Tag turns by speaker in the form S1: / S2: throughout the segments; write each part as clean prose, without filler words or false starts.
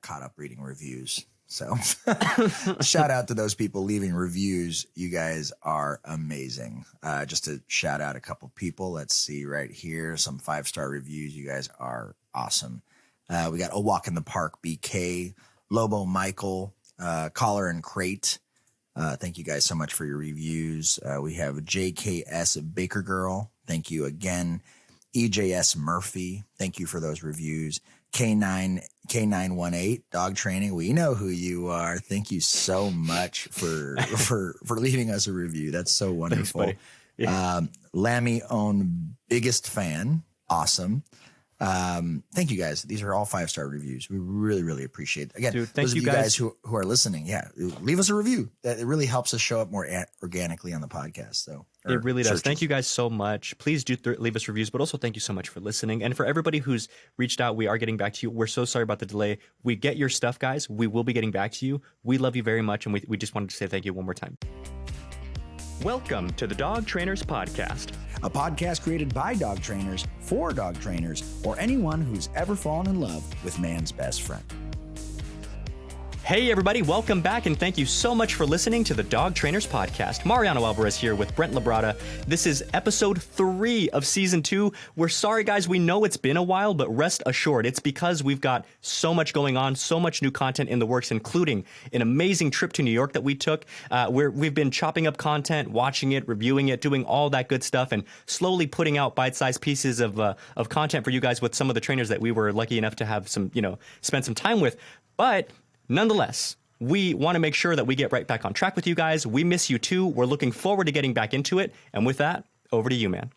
S1: caught up reading reviews. So shout out to those people leaving reviews. You guys are amazing. Just to shout out a couple people. Let's see right here. Some 5-star reviews. You guys are awesome. We got A Walk in the Park, BK, Lobo Michael, Collar and Crate. Thank you guys so much for your reviews. We have JKS Baker Girl. Thank you again. EJS Murphy. Thank you for those reviews. K918 Dog Training. We know who you are. Thank you so much for leaving us a review. That's so wonderful.
S2: Thanks, buddy. Yeah.
S1: Lammy own biggest fan. Awesome. Thank you guys. These are all 5-star reviews. We really, really appreciate it. Again,
S2: dude,
S1: those of you guys who are listening, leave us a review. That it really helps us show up more organically on the podcast. So
S2: it really does.
S1: searches.
S2: Thank you guys so much. Please do leave us reviews, but also thank you so much for listening. And for everybody who's reached out, we are getting back to you. We're so sorry about the delay. We get your stuff, guys. We will be getting back to you. We love you very much, and we just wanted to say thank you one more time. Welcome to the Dog Trainers Podcast,
S1: a podcast created by dog trainers for dog trainers or anyone who's ever fallen in love with man's best friend.
S2: Hey everybody, welcome back and thank you so much for listening to the Dog Trainers Podcast. Mariano Alvarez here with Brent LaBrada. This is episode 3 of season 2. We're sorry guys, we know it's been a while, but rest assured, it's because we've got so much going on, so much new content in the works, including an amazing trip to New York that we took. We've been chopping up content, watching it, reviewing it, doing all that good stuff, and slowly putting out bite-sized pieces of content for you guys with some of the trainers that we were lucky enough to have spend some time with. But nonetheless, we want to make sure that we get right back on track with you guys. We miss you too. We're looking forward to getting back into it. And with that, over to you, man.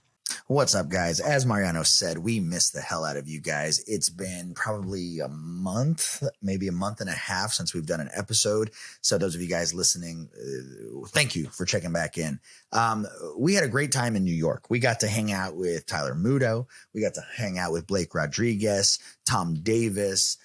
S1: What's up, guys? As Mariano said, we miss the hell out of you guys. It's been probably a month, maybe a month and a half since we've done an episode. So those of you guys listening, thank you for checking back in. We had a great time in New York. We got to hang out with Tyler Muto. We got to hang out with Blake Rodriguez, Tom Davis.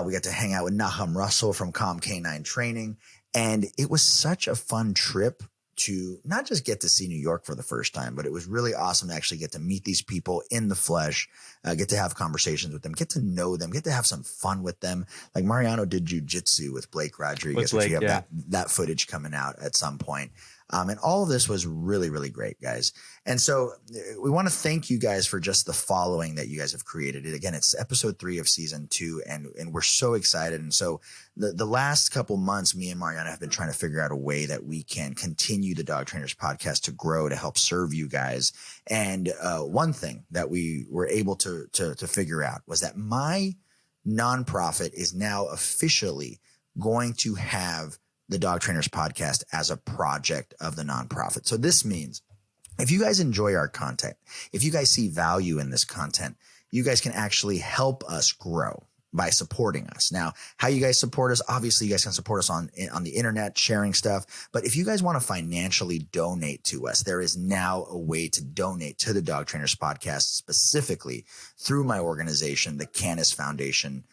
S1: We got to hang out with Nahum Russell from Calm K9 Training. And it was such a fun trip to not just get to see New York for the first time, but it was really awesome to actually get to meet these people in the flesh, get to have conversations with them, get to know them, get to have some fun with them. Like Mariano did jujitsu with Blake Rodriguez, which you have that footage coming out at some point. And all of this was really, really great, guys. And so we want to thank you guys for just the following that you guys have created. Again, it's episode 3 of season 2, and we're so excited. And so the last couple months, me and Mariana have been trying to figure out a way that we can continue the Dog Trainers Podcast to grow, to help serve you guys. And one thing that we were able to figure out was that my nonprofit is now officially going to have the Dog Trainers Podcast as a project of the nonprofit. So this means if you guys enjoy our content, if you guys see value in this content, you guys can actually help us grow by supporting us. Now, how you guys support us, obviously you guys can support us on the internet, sharing stuff. But if you guys want to financially donate to us, there is now a way to donate to the Dog Trainers Podcast, specifically through my organization, the Canis Foundation.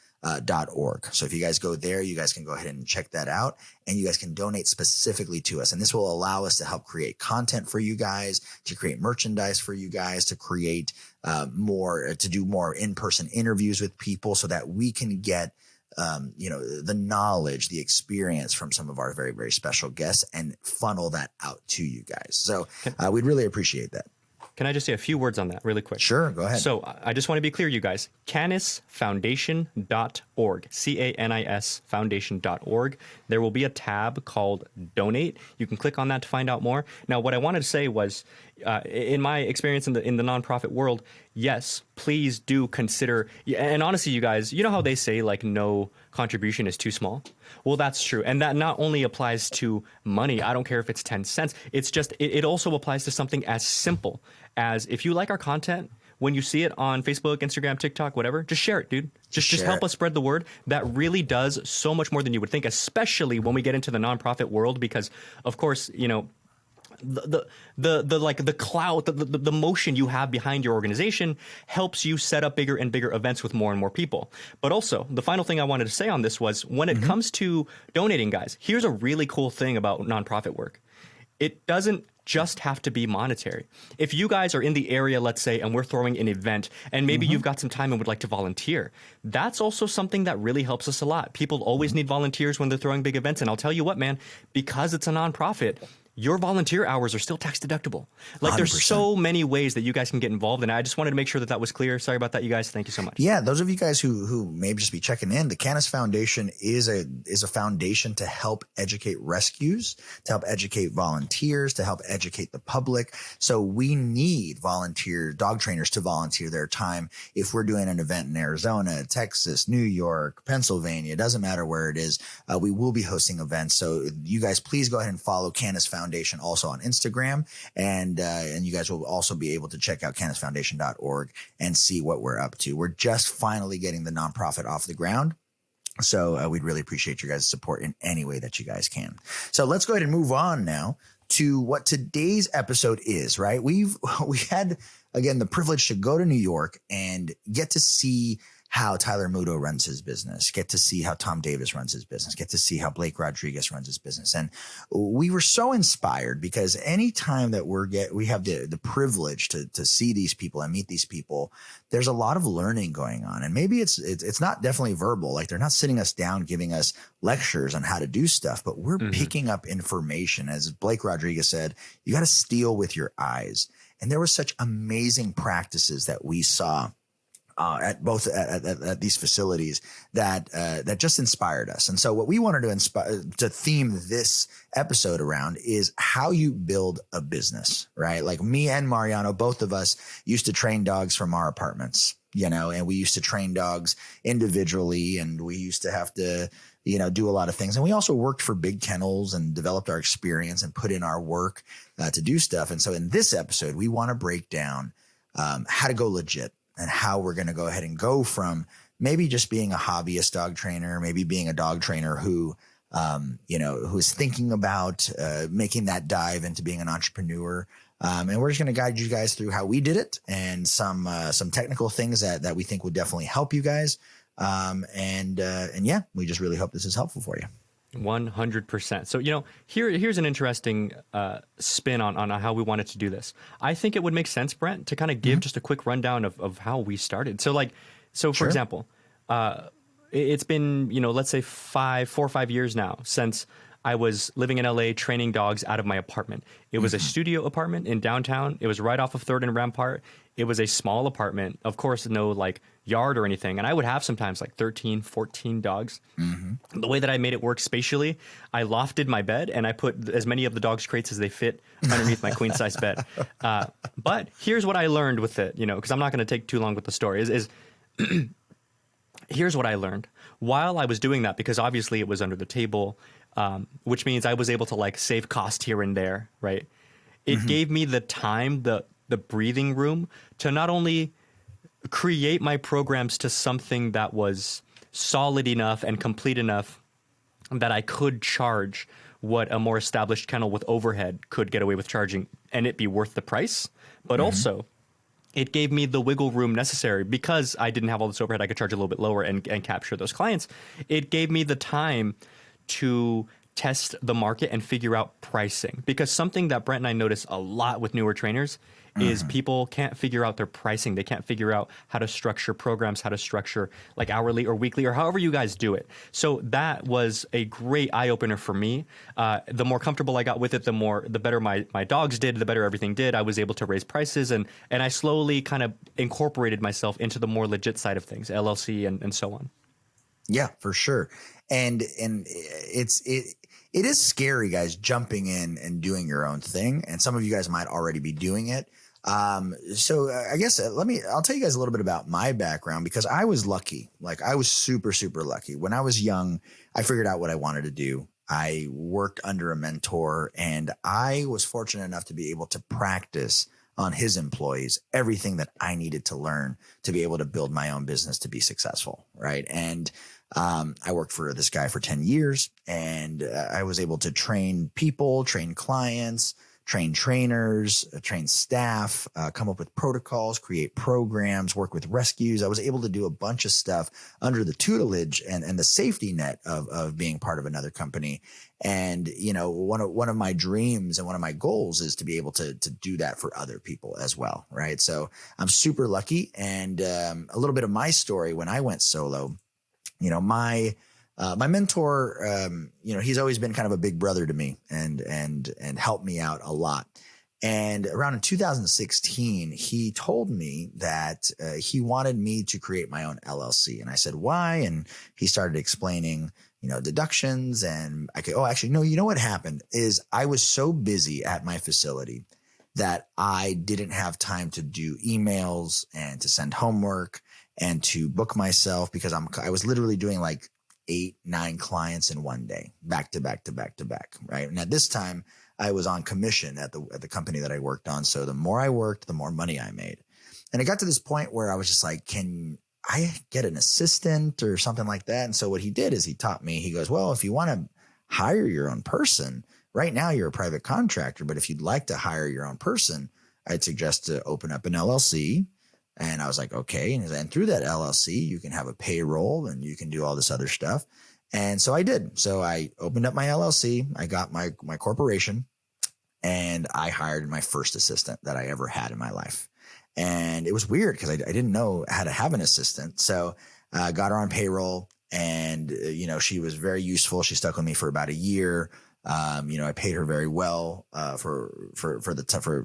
S1: .org. So if you guys go there, you guys can go ahead and check that out, and you guys can donate specifically to us. And this will allow us to help create content for you guys, to create merchandise for you guys, to create to do more in-person interviews with people so that we can get the knowledge, the experience from some of our very, very special guests and funnel that out to you guys. So we'd really appreciate that.
S2: Can I just say a few words on that really quick?
S1: Sure, go ahead.
S2: So I just want to be clear, you guys. canisfoundation.org, CANIS foundation.org. There will be a tab called Donate. You can click on that to find out more. Now, what I wanted to say was, in my experience in the nonprofit world, yes, please do consider. And honestly, you guys, you know how they say like no contribution is too small? Well, that's true. And that not only applies to money. I don't care if it's 10 cents. It's just it also applies to something as simple as if you like our content, when you see it on Facebook, Instagram, TikTok, whatever, just share it, dude. Just help us spread the word. That really does so much more than you would think, especially when we get into the nonprofit world, because of course, the clout, the motion you have behind your organization helps you set up bigger and bigger events with more and more people. But also, the final thing I wanted to say on this was when it comes to donating, guys, here's a really cool thing about nonprofit work. It doesn't just have to be monetary. If you guys are in the area, let's say, and we're throwing an event, and maybe you've got some time and would like to volunteer, that's also something that really helps us a lot. People always need volunteers when they're throwing big events. And I'll tell you what, man, because it's a nonprofit, your volunteer hours are still tax deductible. Like
S1: 100%.
S2: There's so many ways that you guys can get involved. And I just wanted to make sure that that was clear. Sorry about that, you guys. Thank you so much.
S1: Yeah, those of you guys who may just be checking in, the Canis Foundation is a foundation to help educate rescues, to help educate volunteers, to help educate the public. So we need dog trainers to volunteer their time. If we're doing an event in Arizona, Texas, New York, Pennsylvania, doesn't matter where it is, we will be hosting events. So you guys, please go ahead and follow Canis Foundation also on Instagram, and you guys will also be able to check out canisfoundation.org and see what we're up to. We're just finally getting the nonprofit off the ground. So we'd really appreciate your guys' support in any way that you guys can. So let's go ahead and move on now to what today's episode is, right? We had, again, the privilege to go to New York and get to see how Tyler Muto runs his business, get to see how Tom Davis runs his business, get to see how Blake Rodriguez runs his business. And we were so inspired because anytime that we have the privilege to see these people and meet these people, there's a lot of learning going on. And maybe it's not definitely verbal, like they're not sitting us down, giving us lectures on how to do stuff, but we're picking up information. As Blake Rodriguez said, you got to steal with your eyes. And there were such amazing practices that we saw at these facilities that just inspired us. And so what we wanted to theme this episode around is how you build a business, right? Like me and Mariano, both of us used to train dogs from our apartments, and we used to train dogs individually, and we used to have to, do a lot of things. And we also worked for big kennels and developed our experience and put in our work to do stuff. And so in this episode, we want to break down how to go legit, and how we're going to go ahead and go from maybe just being a hobbyist dog trainer, maybe being a dog trainer who is thinking about making that dive into being an entrepreneur. And we're just going to guide you guys through how we did it and some technical things that we think would definitely help you guys. And yeah, we just really hope this is helpful for you.
S2: 100%. So, here's an interesting spin on how we wanted to do this. I think it would make sense, Brent, to kind of give just a quick rundown of how we started. So for
S1: Sure.
S2: example, it's been, let's say 4 or 5 years now since I was living in LA training dogs out of my apartment. It was a studio apartment in downtown. It was right off of 3rd and Rampart. It was a small apartment, of course, no yard or anything. And I would have sometimes 13, 14 dogs. The way that I made it work spatially, I lofted my bed and I put as many of the dogs' crates as they fit underneath my queen size bed. But here's what I learned with it, because I'm not going to take too long with the story is here's what I learned while I was doing that, because obviously it was under the table, which means I was able to save cost here and there, right? It gave me the time, the breathing room to not only create my programs to something that was solid enough and complete enough that I could charge what a more established kennel with overhead could get away with charging and it be worth the price, but also it gave me the wiggle room necessary because I didn't have all this overhead. I could charge a little bit lower and capture those clients. It gave me the time to test the market and figure out pricing, because something that Brent and I notice a lot with newer trainers is people can't figure out their pricing. They can't figure out how to structure programs, how to structure hourly or weekly or however you guys do it. So that was a great eye opener for me. The more comfortable I got with it, the better my dogs did, the better everything did. I was able to raise prices and I slowly kind of incorporated myself into the more legit side of things, LLC and so on.
S1: Yeah, for sure. And it is scary, guys, jumping in and doing your own thing. And some of you guys might already be doing it. So I guess I'll tell you guys a little bit about my background, because I was lucky. I was super, super lucky. When I was young, I figured out what I wanted to do. I worked under a mentor, and I was fortunate enough to be able to practice on his employees everything that I needed to learn to be able to build my own business to be successful. Right. And I worked for this guy for 10 years, and I was able to train people, train clients, train trainers, train staff, come up with protocols, create programs, work with rescues. I was able to do a bunch of stuff under the tutelage and the safety net of being part of another company. And, you know, one of my dreams and one of my goals is to be able to do that for other people as well. Right. So I'm super lucky. And a little bit of my story when I went solo, you know, my mentor, you know, he's always been kind of a big brother to me and helped me out a lot. And around in 2016, he told me that he wanted me to create my own LLC. And I said, why? And he started explaining, you know, deductions. And I could, actually, no, you know what happened is I was so busy at my facility that I didn't have time to do emails and to send homework and to book myself because I was literally doing like 8-9 clients in one day, back to back to back to back. Right. And at this time I was on commission at the company that I worked on. So the more I worked, the more money I made. And it got to this point where I was just like, can I get an assistant or something like that? And so what he did is he taught me, he goes, well, if you want to hire your own person, right now you're a private contractor, but if you'd like to hire your own person, I'd suggest to open up an LLC. And I was like, okay. And through that LLC, you can have a payroll and you can do all this other stuff. And so I did. So I opened up my LLC. I got my corporation and I hired my first assistant that I ever had in my life. And it was weird because I didn't know how to have an assistant. So I got her on payroll and, you know, she was very useful. She stuck with me for about a year. You know, I paid her very well for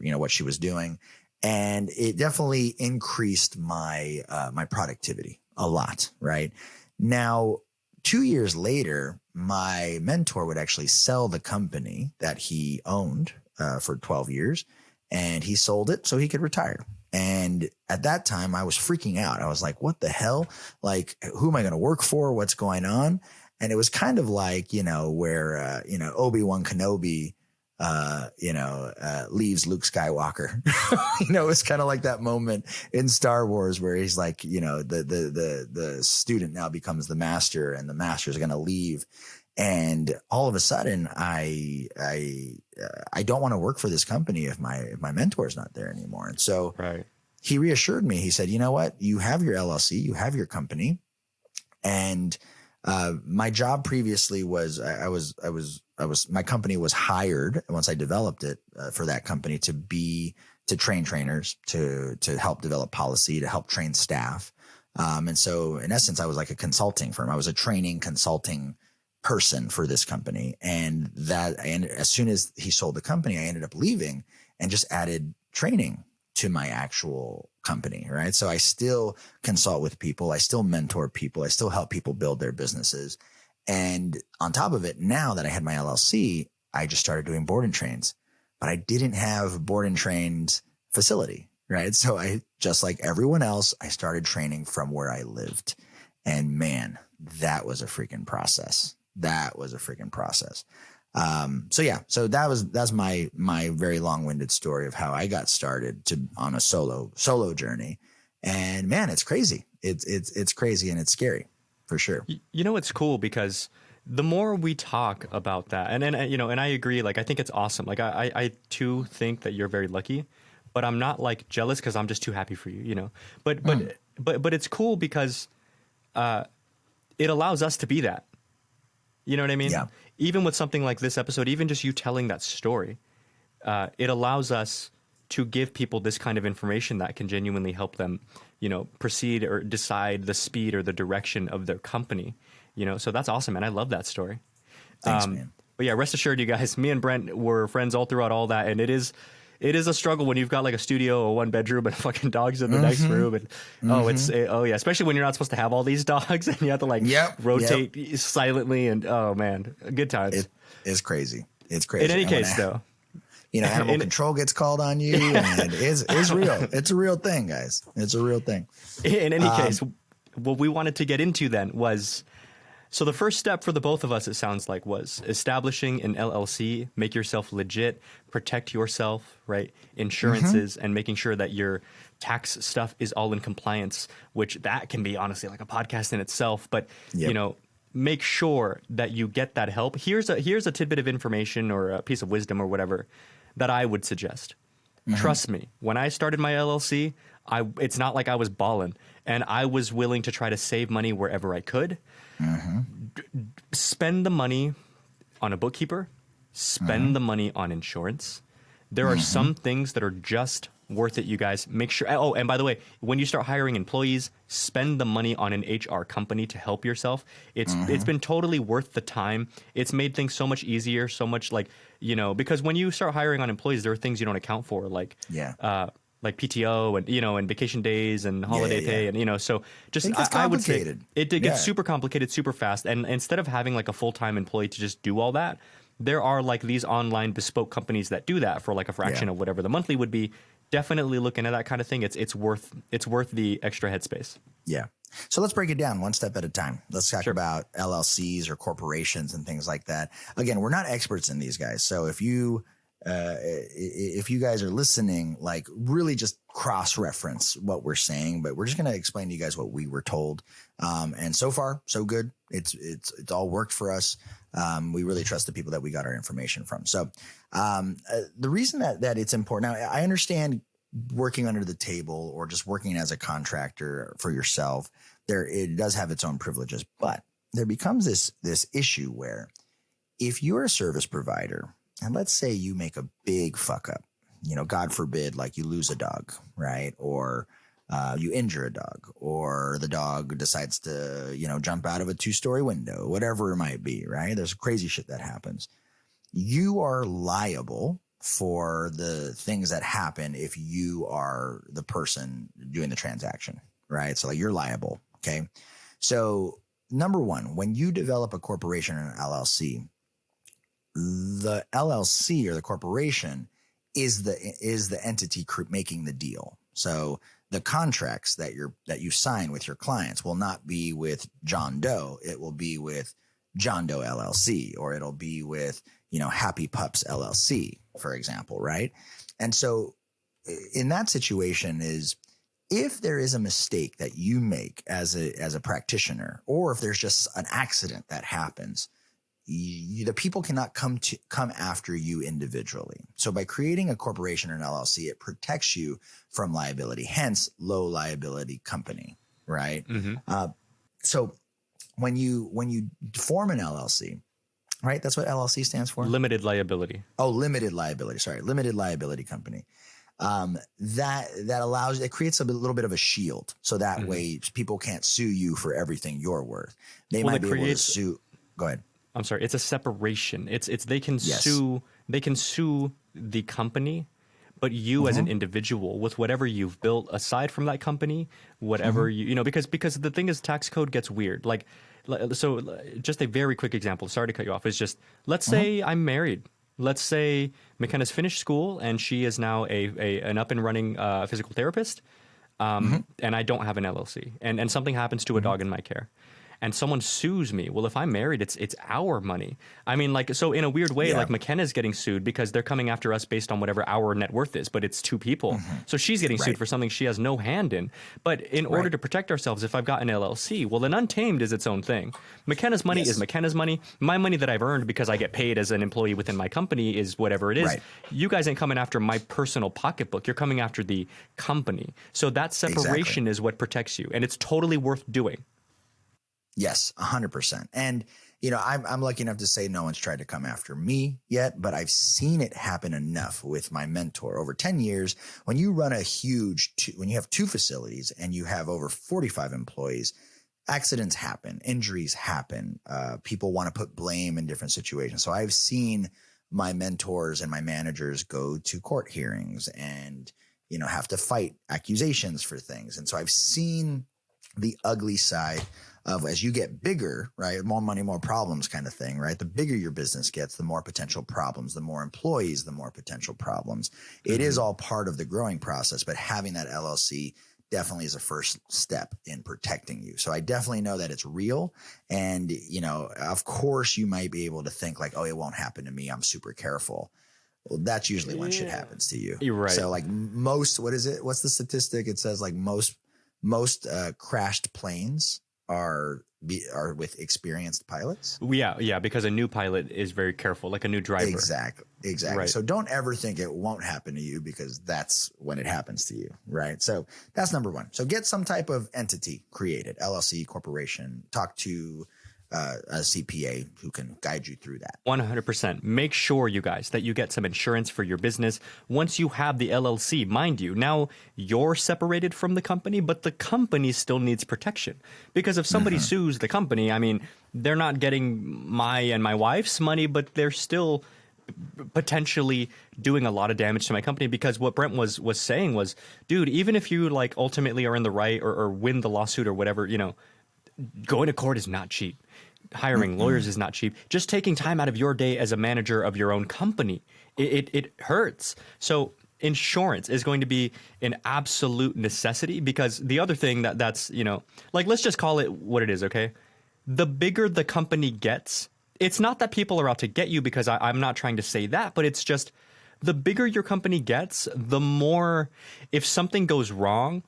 S1: you know, what she was doing. And it definitely increased my productivity a lot. Right now, 2 years later, my mentor would actually sell the company that he owned for 12 years, and he sold it so he could retire. And at that time, I was freaking out. I was like, "What the hell? Like, who am I going to work for? What's going on?" And it was kind of like, you know, where you know, Obi-Wan Kenobi leaves Luke Skywalker. You know, it's kind of like that moment in Star Wars where he's like, you know, the student now becomes the master and the master is going to leave. And all of a sudden I don't want to work for this company if my mentor is not there anymore. And so he reassured me. He said, you know what, you have your LLC, you have your company. And my job previously was my company was hired once I developed it for that company to train trainers, to help develop policy, to help train staff. And so in essence, I was like a consulting firm. I was a training consulting person for this company. And as soon as he sold the company, I ended up leaving and just added training to my actual company, right? So I still consult with people. I still mentor people. I still help people build their businesses. And on top of it, now that I had my LLC, I just started doing board and trains, but I didn't have board and trained facility, right? So I, just like everyone else, I started training from where I lived. And man, that was a freaking process. So that's my very long-winded story of how I got started on a solo journey. And man, it's crazy. It's crazy and it's scary for sure.
S2: You know, it's cool because the more we talk about that, and you know, and I agree, like, I think it's awesome. Like I too think that you're very lucky, but I'm not like jealous because I'm just too happy for you, you know, but it's cool because, it allows us to be that. You know what I mean?
S1: Yeah.
S2: Even with something like this episode, even just you telling that story, it allows us to give people this kind of information that can genuinely help them, you know, proceed or decide the speed or the direction of their company, you know? So that's awesome, man. I love that story.
S1: Thanks, man. But
S2: yeah, rest assured, you guys, me and Brent were friends all throughout all that. And it is a struggle when you've got like a studio, a 1-bedroom, and fucking dogs in the next room. And yeah, especially when you're not supposed to have all these dogs and you have to like rotate silently. And oh man, good times.
S1: It's crazy. It's crazy.
S2: In any case, though,
S1: you know, animal control gets called on you, and it's real. It's a real thing, guys. It's a real thing.
S2: In any case, what we wanted to get into then was, so the first step for the both of us, it sounds like, was establishing an LLC, make yourself legit, protect yourself, right? Insurances, and making sure that your tax stuff is all in compliance, which that can be honestly like a podcast in itself. But, you know, make sure that you get that help. Here's a tidbit of information or a piece of wisdom or whatever. that I would suggest. Trust me, when I started my LLC, it's not like I was balling, and I was willing to try to save money wherever I could. Spend the money on a bookkeeper, spend the money on insurance. There are some things that are just worth it, you guys. Make sure. Oh, and by the way, when you start hiring employees, spend the money on an HR company to help yourself. It's been totally worth the time. It's made things so much easier, so much because when you start hiring on employees, there are things you don't account for, like PTO and and vacation days and holiday pay and so just I would say it gets super complicated super fast. And instead of having like a full-time employee to just do all that, there are like these online bespoke companies that do that for like a fraction of whatever the monthly would be. Definitely look into that kind of thing. It's worth the extra headspace. Yeah.
S1: So let's break it down one step at a time. Let's talk about LLCs or corporations and things like that. Again, we're not experts in these guys. So if you guys are listening, like really just cross-reference what we're saying, but we're just going to explain to you guys what we were told. And so far, so good. It's all worked for us. We really trust the people that we got our information from. So the reason that it's important now, I understand working under the table or just working as a contractor for yourself, it does have its own privileges, but there becomes this issue where if you're a service provider, and let's say you make a big fuck up, God forbid, like you lose a dog, right? Or you injure a dog, or the dog decides to, jump out of a 2-story window, whatever it might be, right? There's crazy shit that happens. You are liable for the things that happen if you are the person doing the transaction, right? So like you're liable, okay? So number one, when you develop a corporation or an LLC, the LLC or the corporation is the entity making the deal. So the contracts that you sign with your clients will not be with John Doe. It will be with John Doe LLC, or it'll be with, Happy Pups LLC, for example, right? And so in that situation is if there is a mistake that you make as a practitioner, or if there's just an accident that happens, the people cannot come after you individually. So by creating a corporation or an LLC, it protects you from liability, hence low liability company, right? So when you form an LLC, right? That's what LLC stands for?
S2: Limited liability.
S1: Oh, limited liability. Sorry. Limited liability company. That allows, it creates a little bit of a shield. So that way people can't sue you for everything you're worth. They might be able to sue. Go ahead.
S2: I'm sorry. It's a separation. It's they can sue the company, but you as an individual with whatever you've built aside from that company, whatever because the thing is, tax code gets weird. So just a very quick example. Sorry to cut you off. Is just let's say I'm married. Let's say McKenna's finished school and she is now an up and running physical therapist, and I don't have an LLC, and something happens to a dog in my care. And someone sues me. Well, if I'm married, it's our money. I mean, so in a weird way, like McKenna's getting sued because they're coming after us based on whatever our net worth is, but it's two people. So she's getting sued for something she has no hand in. But in order to protect ourselves, if I've got an LLC, well, then Untamed is its own thing. McKenna's money is McKenna's money. My money that I've earned because I get paid as an employee within my company is whatever it is. You guys ain't coming after my personal pocketbook. You're coming after the company. So that separation is what protects you. And it's totally worth doing.
S1: Yes, 100%. And, I'm lucky enough to say no one's tried to come after me yet, but I've seen it happen enough with my mentor over 10 years. When you run when you have 2 facilities and you have over 45 employees, accidents happen, injuries happen. People want to put blame in different situations. So I've seen my mentors and my managers go to court hearings and, have to fight accusations for things. And so I've seen the ugly side of, as you get bigger, right? More money, more problems kind of thing, right? The bigger your business gets, the more potential problems, the more employees, the more potential problems. It is all part of the growing process, but having that LLC definitely is a first step in protecting you. So I definitely know that it's real. And, of course you might be able to think like, oh, it won't happen to me. I'm super careful. Well, that's usually when shit happens to you.
S2: You're right.
S1: So like what is it? What's the statistic? It says like most crashed planes are with experienced pilots.
S2: Yeah, because a new pilot is very careful, like a new driver.
S1: Exactly. Right. So don't ever think it won't happen to you, because that's when it happens to you, right? So that's number one. So get some type of entity created, LLC, corporation. Talk to a CPA who can guide you through that.
S2: 100%. Make sure, you guys, that you get some insurance for your business. Once you have the LLC, mind you, now you're separated from the company, but the company still needs protection. Because if somebody sues the company, I mean, they're not getting my and my wife's money, but they're still potentially doing a lot of damage to my company. Because what Brent was saying was, dude, even if you like ultimately are in the right or win the lawsuit or whatever, you know, going to court is not cheap. Hiring lawyers is not cheap. Just taking time out of your day as a manager of your own company, it hurts. So insurance is going to be an absolute necessity, because the other thing that's, you know, like, let's just call it what it is, okay? The bigger the company gets, it's not that people are out to get you, because I'm not trying to say that, but it's just the bigger your company gets, the more, if something goes wrong,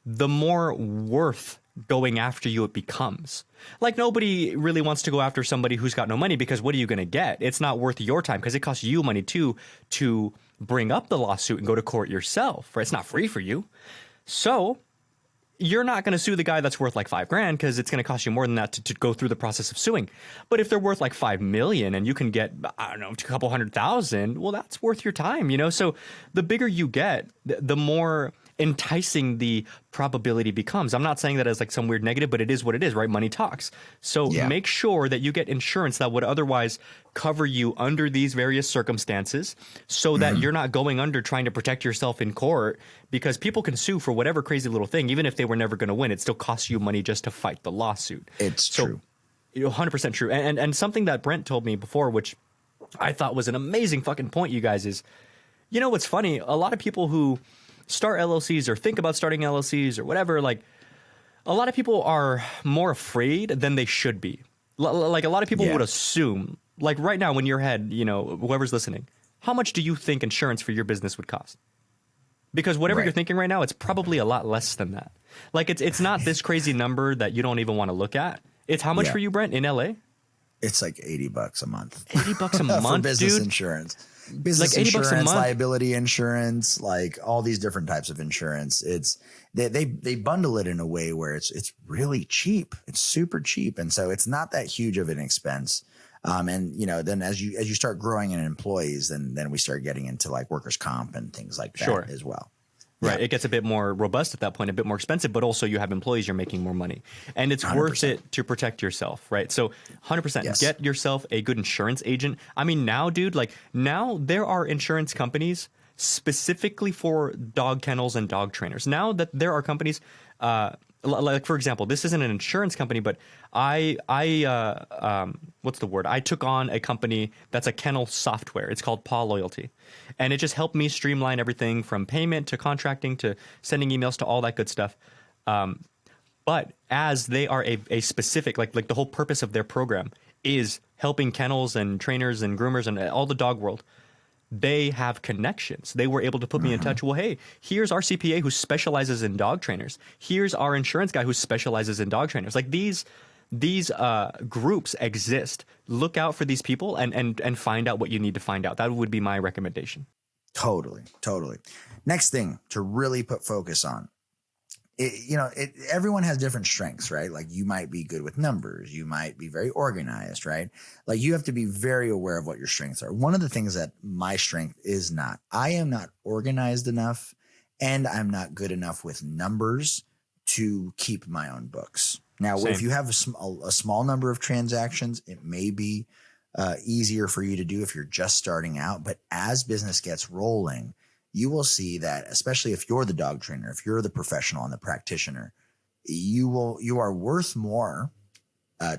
S2: the more worth going after you it becomes. Like, nobody really wants to go after somebody who's got no money, because what are you going to get? It's not worth your time, because it costs you money too to bring up the lawsuit and go to court yourself, right? It's not free for you. So you're not going to sue the guy that's worth like $5,000, because it's going to cost you more than that to go through the process of suing. But if they're worth like 5 million and you can get, I don't know, a couple 100,000, well, that's worth your time, you know? So the bigger you get, the more enticing the probability becomes. I'm not saying that as like some weird negative, but it is what it is, right? Money talks. So make sure that you get insurance that would otherwise cover you under these various circumstances, so that you're not going under trying to protect yourself in court, because people can sue for whatever crazy little thing. Even if they were never going to win, it still costs you money just to fight the lawsuit.
S1: It's true.
S2: 100% true. And something that Brent told me before, which I thought was an amazing fucking point, you guys, is, you know, what's funny? A lot of people who start LLCs or think about starting LLCs or whatever, like, a lot of people are more afraid than they should be. Like, a lot of people would assume, like, right now in your head, you know, whoever's listening, how much do you think insurance for your business would cost? Because whatever you're thinking right now, it's probably a lot less than that. Like, it's not this crazy number that you don't even want to look at. It's how much for you, Brent, in LA?
S1: It's like $80 a month.
S2: $80 a month,
S1: for business
S2: dude?
S1: insurance. Business
S2: like $80
S1: insurance,
S2: a month?
S1: liability insurance, like all these different types of insurance. It's they bundle it in a way where it's really cheap. It's super cheap, and so it's not that huge of an expense. And you know, then as you start growing in employees, then we start getting into like workers' comp and things like that as well.
S2: Right. It gets a bit more robust at that point, a bit more expensive, but also you have employees, you're making more money. And it's 100%. Worth it to protect yourself, right? So 100%, get yourself a good insurance agent. I mean, now, dude, like, now there are insurance companies specifically for dog kennels and dog trainers. Now that there are companies, like, for example, this isn't an insurance company, but what's the word? I took on a company that's a kennel software. It's called Paw Loyalty. And it just helped me streamline everything from payment to contracting to sending emails to all that good stuff. But as they are a specific, like the whole purpose of their program is helping kennels and trainers and groomers and all the dog world, they have connections. They were able to put me in touch. Well, hey, here's our CPA who specializes in dog trainers. Here's our insurance guy who specializes in dog trainers. Like, these groups exist. Look out for these people and find out what you need to find out. That would be my recommendation.
S1: Totally. Next thing to really put focus on. Everyone has different strengths, right? Like, you might be good with numbers. You might be very organized, right? Like, you have to be very aware of what your strengths are. One of the things that my strength is not, I am not organized enough, and I'm not good enough with numbers to keep my own books. Now, if you have a small number of transactions, it may be easier for you to do if you're just starting out. But as business gets rolling, you will see that, especially if you're the dog trainer, if you're the professional and the practitioner, you are worth more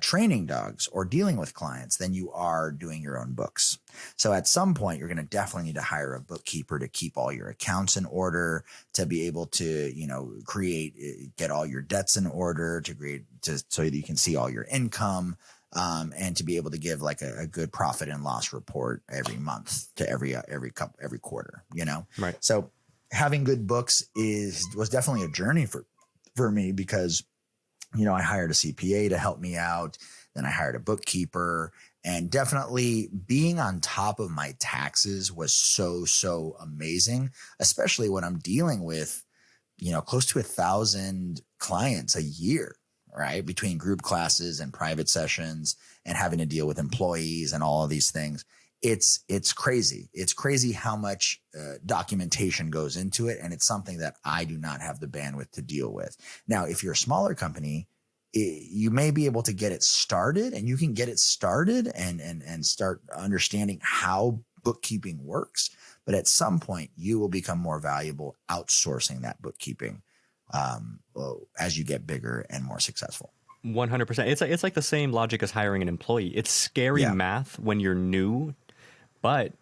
S1: training dogs or dealing with clients than you are doing your own books. So at some point, you're going to definitely need to hire a bookkeeper to keep all your accounts in order, to be able to, get all your debts in order, so that you can see all your income. And to be able to give like a good profit and loss report every month to every quarter, Right. So having good books was definitely a journey for me, because I hired a CPA to help me out. Then I hired a bookkeeper, and definitely being on top of my taxes was so amazing, especially when I'm dealing with, close to 1,000 clients a year, right? Between group classes and private sessions and having to deal with employees and all of these things. It's crazy. It's crazy how much documentation goes into it. And it's something that I do not have the bandwidth to deal with. Now, if you're a smaller company, you may be able to get it started, and you can get it started and start understanding how bookkeeping works. But at some point, you will become more valuable outsourcing that bookkeeping as you get bigger and more successful.
S2: 100%. It's like the same logic as hiring an employee. It's scary math when you're new, but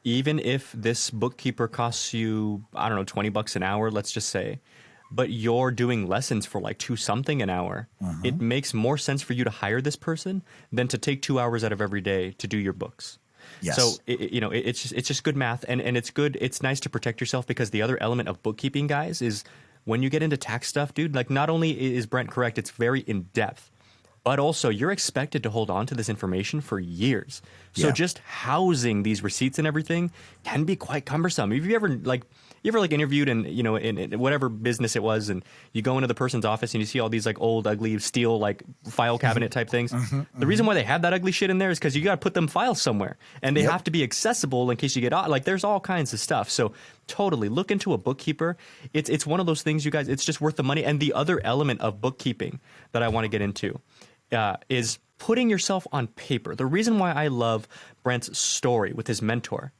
S2: even if this bookkeeper costs you, I don't know, $20 an hour, let's just say, but you're doing lessons for like $2 something an hour, it makes more sense for you to hire this person than to take 2 hours out of every day to do your books.
S1: Yes.
S2: So it's just good math, and it's good. It's nice to protect yourself, because the other element of bookkeeping, guys, is when you get into tax stuff, dude, like, not only is Brent correct, it's very in depth, but also you're expected to hold on to this information for years. So just housing these receipts and everything can be quite cumbersome. Have you ever interviewed in whatever business it was, and you go into the person's office and you see all these like old ugly steel like file cabinet type things. The reason why they have that ugly shit in there is because you got to put them files somewhere, and they have to be accessible in case you get out. Like, there's all kinds of stuff. So totally look into a bookkeeper. It's one of those things, you guys. It's just worth the money. And the other element of bookkeeping that I want to get into is putting yourself on paper. The reason why I love Brent's story with his mentor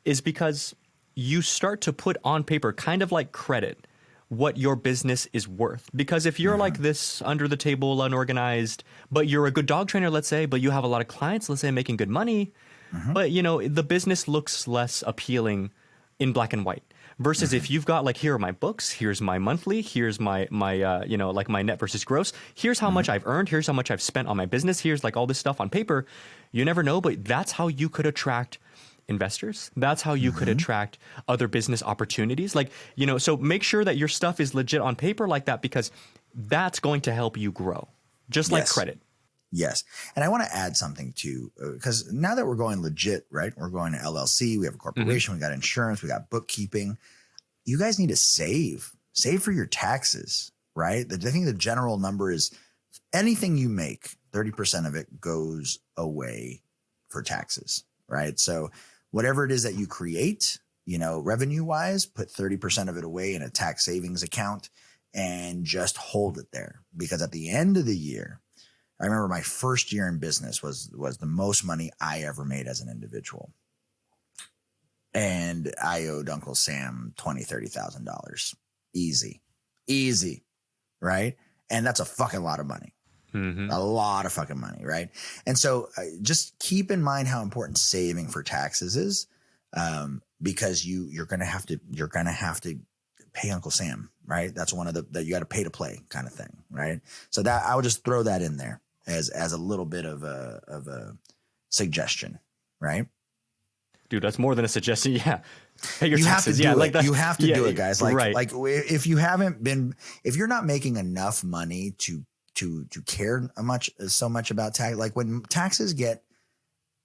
S2: is because you start to put on paper, kind of like credit, what your business is worth. Because if you're like this under the table, unorganized, but you're a good dog trainer, let's say, but you have a lot of clients, let's say, making good money, but the business looks less appealing in black and white. Versus if you've got like, here are my books, here's my monthly, here's my like my net versus gross, here's how much I've earned, here's how much I've spent on my business, here's like all this stuff on paper. You never know, but that's how you could attract investors. That's how you could attract other business opportunities. Like, so make sure that your stuff is legit on paper like that, because that's going to help you grow, just like credit.
S1: Yes. And I want to add something too, because now that we're going legit, right? We're going to LLC, we have a corporation, we got insurance, we got bookkeeping. You guys need to save for your taxes, right? I think the general number is anything you make, 30% of it goes away for taxes, right? So whatever it is that you create, revenue wise, put 30% of it away in a tax savings account and just hold it there. Because at the end of the year, I remember my first year in business was the most money I ever made as an individual. And I owed Uncle Sam $20,000, $30,000. Easy. Right. And that's a fucking lot of money. A lot of fucking money. Right. And so just keep in mind how important saving for taxes is, because you're going to have to pay Uncle Sam. Right. That's one of that you got to pay to play kind of thing. Right. So that I would just throw that in there as a little bit of a suggestion. Right. Dude,
S2: that's more than a suggestion. Yeah. Pay your
S1: taxes.
S2: Have to do
S1: it. You have to do it, guys. Like if you're not making enough money to care so much about tax, like when taxes get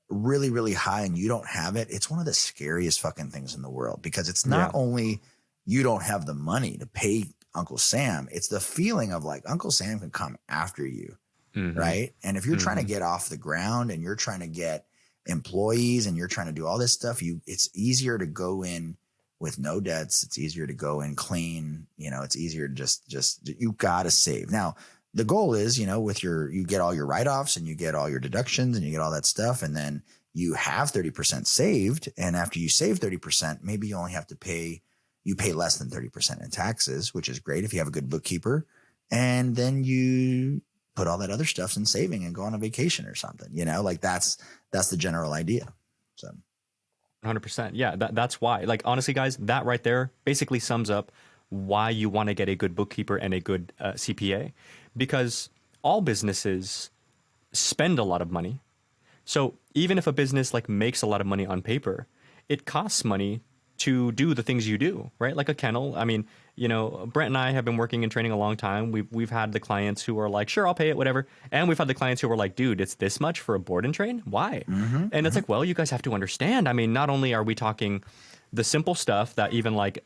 S1: really, really high and you don't have it, it's one of the scariest fucking things in the world, because it's not only you don't have the money to pay Uncle Sam, it's the feeling of like Uncle Sam can come after you. Right. And if you're trying to get off the ground and you're trying to get employees and you're trying to do all this stuff, it's easier to go in with no debts. It's easier to go in clean. It's easier to just you got to save. Now, the goal is, you get all your write-offs and you get all your deductions and you get all that stuff. And then you have 30% saved. And after you save 30%, maybe you only have to pay less than 30% in taxes, which is great if you have a good bookkeeper. And then you put all that other stuff in saving and go on a vacation or something, like that's the general idea. So
S2: 100%. Yeah. That's why, like, honestly, guys, that right there basically sums up why you want to get a good bookkeeper and a good CPA, because all businesses spend a lot of money. So even if a business like makes a lot of money on paper, it costs money to do the things you do, right? Like a kennel. I mean, Brent and I have been working in training a long time. We've had the clients who are like, sure, I'll pay it, whatever. And we've had the clients who are like, dude, it's this much for a board and train? Why? And it's like, well, you guys have to understand. I mean, not only are we talking the simple stuff that even like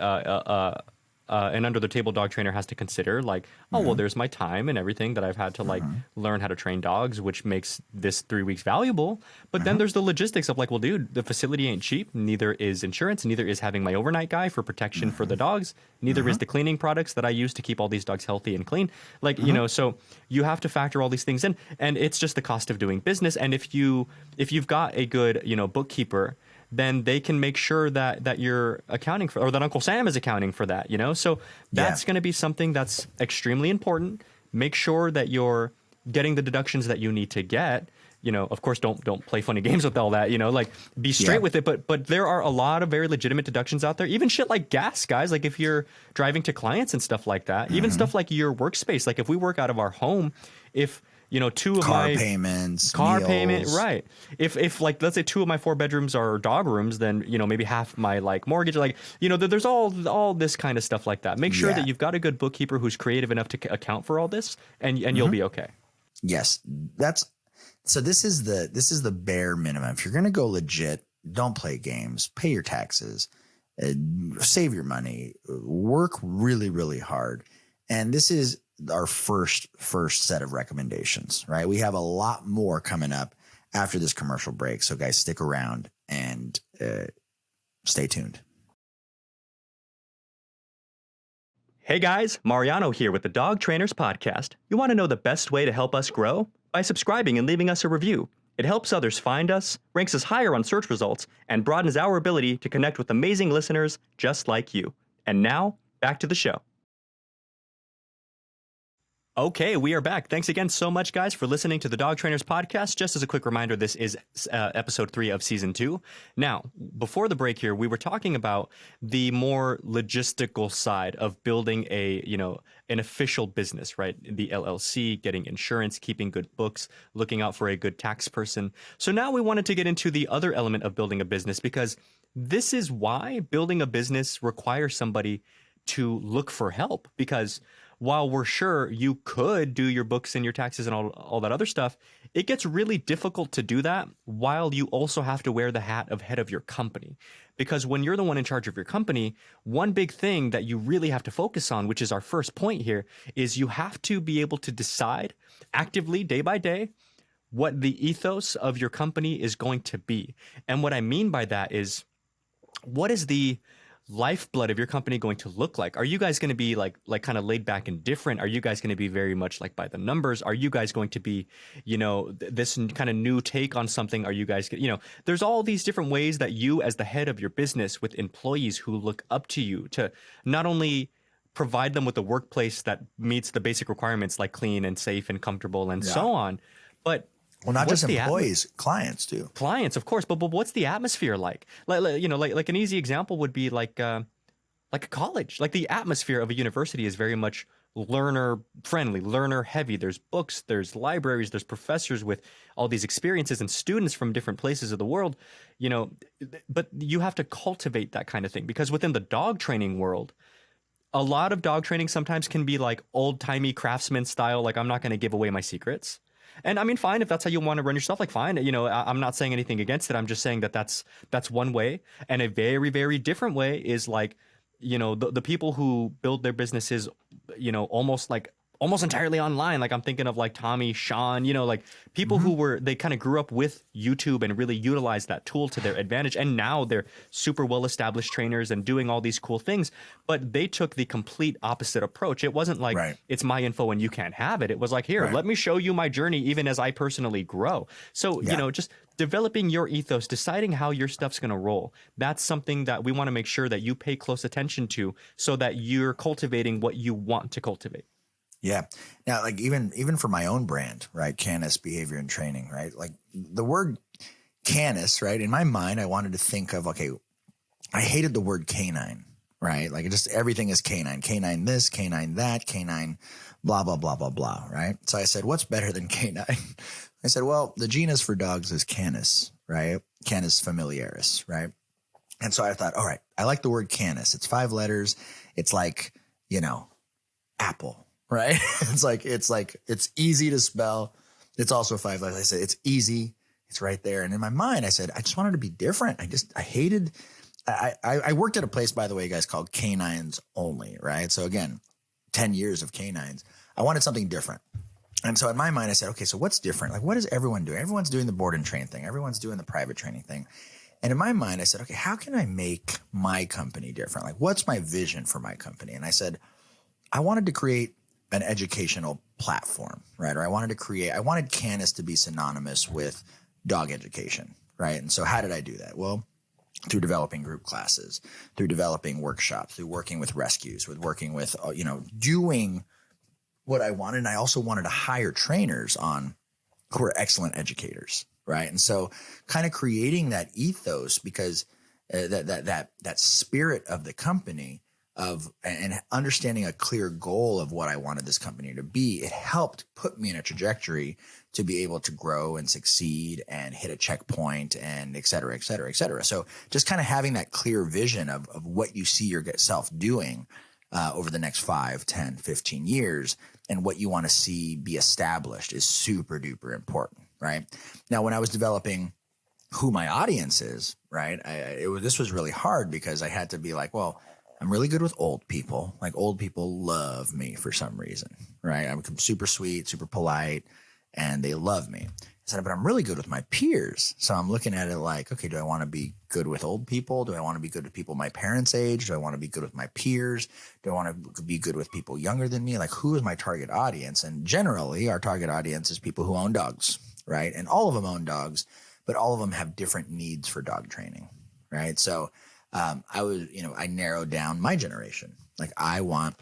S2: an under the table dog trainer has to consider, like, oh, well, there's my time and everything that I've had to like learn how to train dogs, which makes this 3 weeks valuable. But then there's the logistics of like, well, dude, the facility ain't cheap. Neither is insurance. Neither is having my overnight guy for protection for the dogs. Neither is the cleaning products that I use to keep all these dogs healthy and clean. Like, so you have to factor all these things in, and it's just the cost of doing business. And if you've got a good, bookkeeper, then they can make sure that you're accounting for, or that Uncle Sam is accounting for that, So that's going to be something that's extremely important. Make sure that you're getting the deductions that you need to get. Of course, don't play funny games with all that, like be straight with it. But there are a lot of very legitimate deductions out there, even shit like gas, guys. Like if you're driving to clients and stuff like that, even stuff like your workspace. Like if we work out of our home, if two of
S1: car
S2: my
S1: payments,
S2: car
S1: meals.
S2: payment, right? If like, let's say 2 of my 4 bedrooms are dog rooms, then maybe half my like mortgage, like there's all this kind of stuff like that. Make sure that you've got a good bookkeeper who's creative enough to account for all this, and you'll be okay.
S1: Yes, this is the bare minimum. If you're gonna go legit, don't play games. Pay your taxes, save your money, work really, really hard, and this is our first set of recommendations, right? We have a lot more coming up after this commercial break. So guys, stick around and stay tuned.
S2: Hey guys, Mariano here with the Dog Trainers Podcast. You want to know the best way to help us grow? By subscribing and leaving us a review. It helps others find us, ranks us higher on search results, and broadens our ability to connect with amazing listeners just like you. And now, back to the show. Okay, we are back. Thanks again so much, guys, for listening to the Dog Trainers Podcast. Just as a quick reminder, this is episode 3 of season 2. Now, before the break here, we were talking about the more logistical side of building an official business, right? The LLC, getting insurance, keeping good books, looking out for a good tax person. So now we wanted to get into the other element of building a business, because this is why building a business requires somebody to look for help. Because while we're sure you could do your books and your taxes and all that other stuff, it gets really difficult to do that while you also have to wear the hat of head of your company. Because when you're the one in charge of your company, one big thing that you really have to focus on, which is our first point here, is you have to be able to decide actively, day by day, what the ethos of your company is going to be. And what I mean by that is, what is the lifeblood of your company going to look like? Are you guys going to be like kind of laid back and different? Are you guys going to be very much like by the numbers? Are you guys going to be, this kind of new take on something? Are you guys, there's all these different ways that you, as the head of your business with employees who look up to you, to not only provide them with a workplace that meets the basic requirements like clean and safe and comfortable and so on, but
S1: well, not just employees, clients too.
S2: Clients, of course, but what's the atmosphere like? Like an easy example would be like a college. Like the atmosphere of a university is very much learner friendly, learner heavy. There's books, there's libraries, there's professors with all these experiences and students from different places of the world. But you have to cultivate that kind of thing, because within the dog training world, a lot of dog training sometimes can be like old timey craftsman style. Like, I'm not going to give away my secrets. And I mean, fine, if that's how you want to run yourself, like fine. I'm not saying anything against it. I'm just saying that that's one way. And a very, very different way is like, the people who build their businesses, almost entirely online. Like I'm thinking of like Tommy, Sean, like people who they kind of grew up with YouTube and really utilized that tool to their advantage. And now they're super well-established trainers and doing all these cool things, but they took the complete opposite approach. It wasn't like, it's my info and you can't have it. It was like, here, let me show you my journey, even as I personally grow. So, just developing your ethos, deciding how your stuff's going to roll. That's something that we want to make sure that you pay close attention to, so that you're cultivating what you want to cultivate.
S1: Yeah. Now, like even for my own brand, right? Canis Behavior and Training, right? Like the word Canis, right? In my mind, I wanted to think of, okay, I hated the word canine, right? Like just everything is canine, canine this, canine that, canine, blah, blah, blah, blah, blah, right? So I said, what's better than canine? I said, well, the genus for dogs is Canis, right? Canis familiaris, right? And so I thought, all right, I like the word Canis. It's 5 letters. It's like, apple, right? It's easy to spell. It's also 5 letters. I said, it's easy. It's right there. And in my mind, I said, I just wanted to be different. I worked at a place, by the way, guys, called Canines Only, right? So again, 10 years of canines. I wanted something different. And so in my mind, I said, okay, so what's different? Like, what is everyone doing? Everyone's doing the board and train thing. Everyone's doing the private training thing. And in my mind, I said, okay, how can I make my company different? Like, what's my vision for my company? And I said, I wanted to create an educational platform, right? Or I wanted Canis to be synonymous with dog education, right? And so how did I do that? Well, through developing group classes, through developing workshops, through working with rescues, doing what I wanted. And I also wanted to hire trainers on who are excellent educators, right? And so kind of creating that ethos, because that spirit of the company and understanding a clear goal of what I wanted this company to be, it helped put me in a trajectory to be able to grow and succeed and hit a checkpoint and et cetera, et cetera, et cetera. So just kind of having that clear vision of what you see yourself doing over the next 5, 10, 15 years and what you want to see be established is super duper important, right? Now, when I was developing who my audience is, right, this was really hard because I had to be like, well, I'm really good with old people. Like, old people love me for some reason, right? I'm super sweet, super polite, and they love me. I said, but I'm really good with my peers. So I'm looking at it like, okay, do I want to be good with old people? Do I want to be good with people my parents' age? Do I want to be good with my peers? Do I want to be good with people younger than me? Like, who is my target audience? And generally, our target audience is people who own dogs, right? And all of them own dogs, but all of them have different needs for dog training, right? So I narrowed down my generation. Like, I want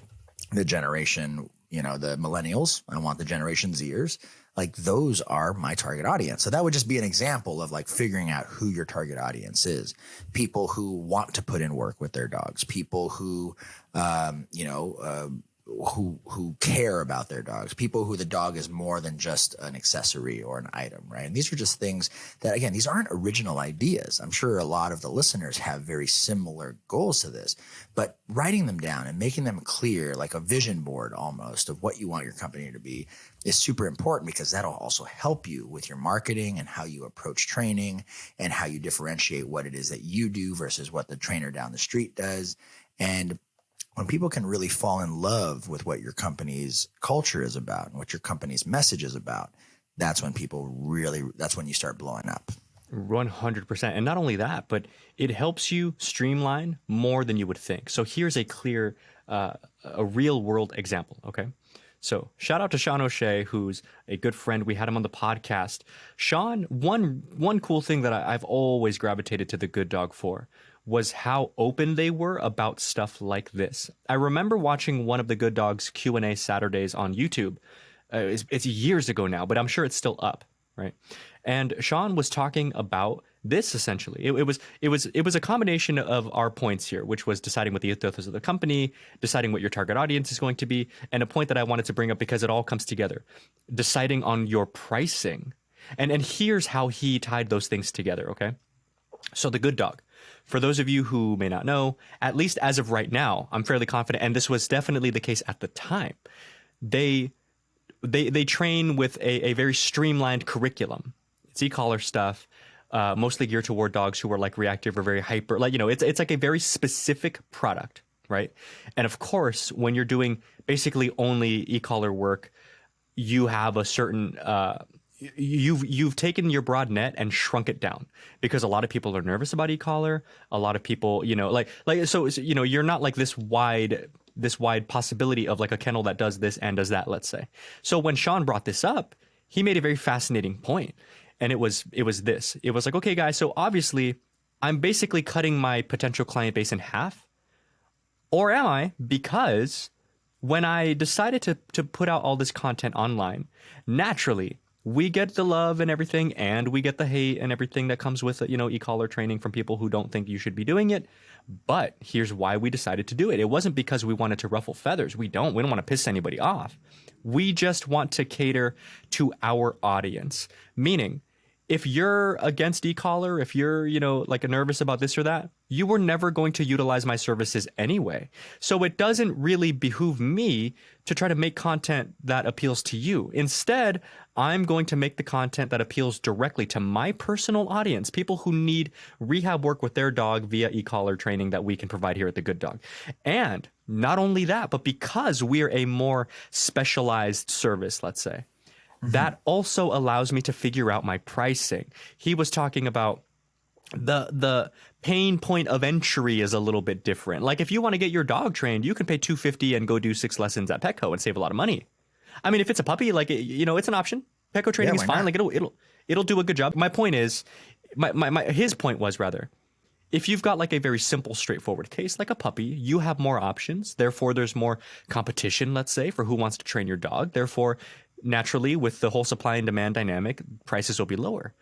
S1: the generation, the millennials. I want the Generation Zers. Like, those are my target audience. So that would just be an example of like figuring out who your target audience is. People who want to put in work with their dogs, people who, who care about their dogs, people who the dog is more than just an accessory or an item, right? And these are just things that, again, these aren't original ideas. I'm sure a lot of the listeners have very similar goals to this, but writing them down and making them clear, like a vision board almost of what you want your company to be, is super important, because that'll also help you with your marketing and how you approach training and how you differentiate what it is that you do versus what the trainer down the street does. And when people can really fall in love with what your company's culture is about and what your company's message is about, that's when that's when you start blowing up.
S2: 100%. And not only that, but it helps you streamline more than you would think. So here's a clear, a real world example. Okay. So shout out to Sean O'Shea, who's a good friend. We had him on the podcast. Sean, one cool thing that I've always gravitated to the Good Dog for was how open they were about stuff like this. I remember watching one of the Good Dog's Q&A Saturdays on YouTube. It's years ago now, but I'm sure it's still up, right? And Sean was talking about this essentially. It was a combination of our points here, which was deciding what the ethos of the company, deciding what your target audience is going to be, and a point that I wanted to bring up because it all comes together, deciding on your pricing. And here's how he tied those things together, okay? So the Good Dog, for those of you who may not know, at least as of right now, I'm fairly confident, and this was definitely the case at the time, they train with a very streamlined curriculum. It's e-collar stuff, mostly geared toward dogs who are like reactive or very hyper. Like, it's like a very specific product, right? And of course, when you're doing basically only e-collar work, you have a certain you've taken your broad net and shrunk it down, because a lot of people are nervous about e-collar. A lot of people, so you're not like this wide possibility of like a kennel that does this and does that, let's say. So when Sean brought this up, he made a very fascinating point. And it was this. It was like, okay, guys, so obviously I'm basically cutting my potential client base in half. Or am I? Because when I decided to put out all this content online, naturally, we get the love and everything, and we get the hate and everything that comes with, e-collar training from people who don't think you should be doing it. But here's why we decided to do it. It wasn't because we wanted to ruffle feathers. We don't want to piss anybody off. We just want to cater to our audience. Meaning, if you're against e-collar, if you're, like nervous about this or that, you were never going to utilize my services anyway. So it doesn't really behoove me to try to make content that appeals to you. Instead, I'm going to make the content that appeals directly to my personal audience, people who need rehab work with their dog via e-collar training that we can provide here at The Good Dog. And not only that, but because we're a more specialized service, let's say, that also allows me to figure out my pricing. He was talking about the pain point of entry is a little bit different. Like if you want to get your dog trained, you can pay $250 and go do 6 lessons at Petco and save a lot of money. I mean, if it's a puppy, like it's an option. Petco training is fine. Like it'll do a good job. My point is, his point was rather, if you've got like a very simple, straightforward case like a puppy, you have more options. Therefore, there's more competition, let's say, for who wants to train your dog. Therefore, naturally, with the whole supply and demand dynamic, prices will be lower.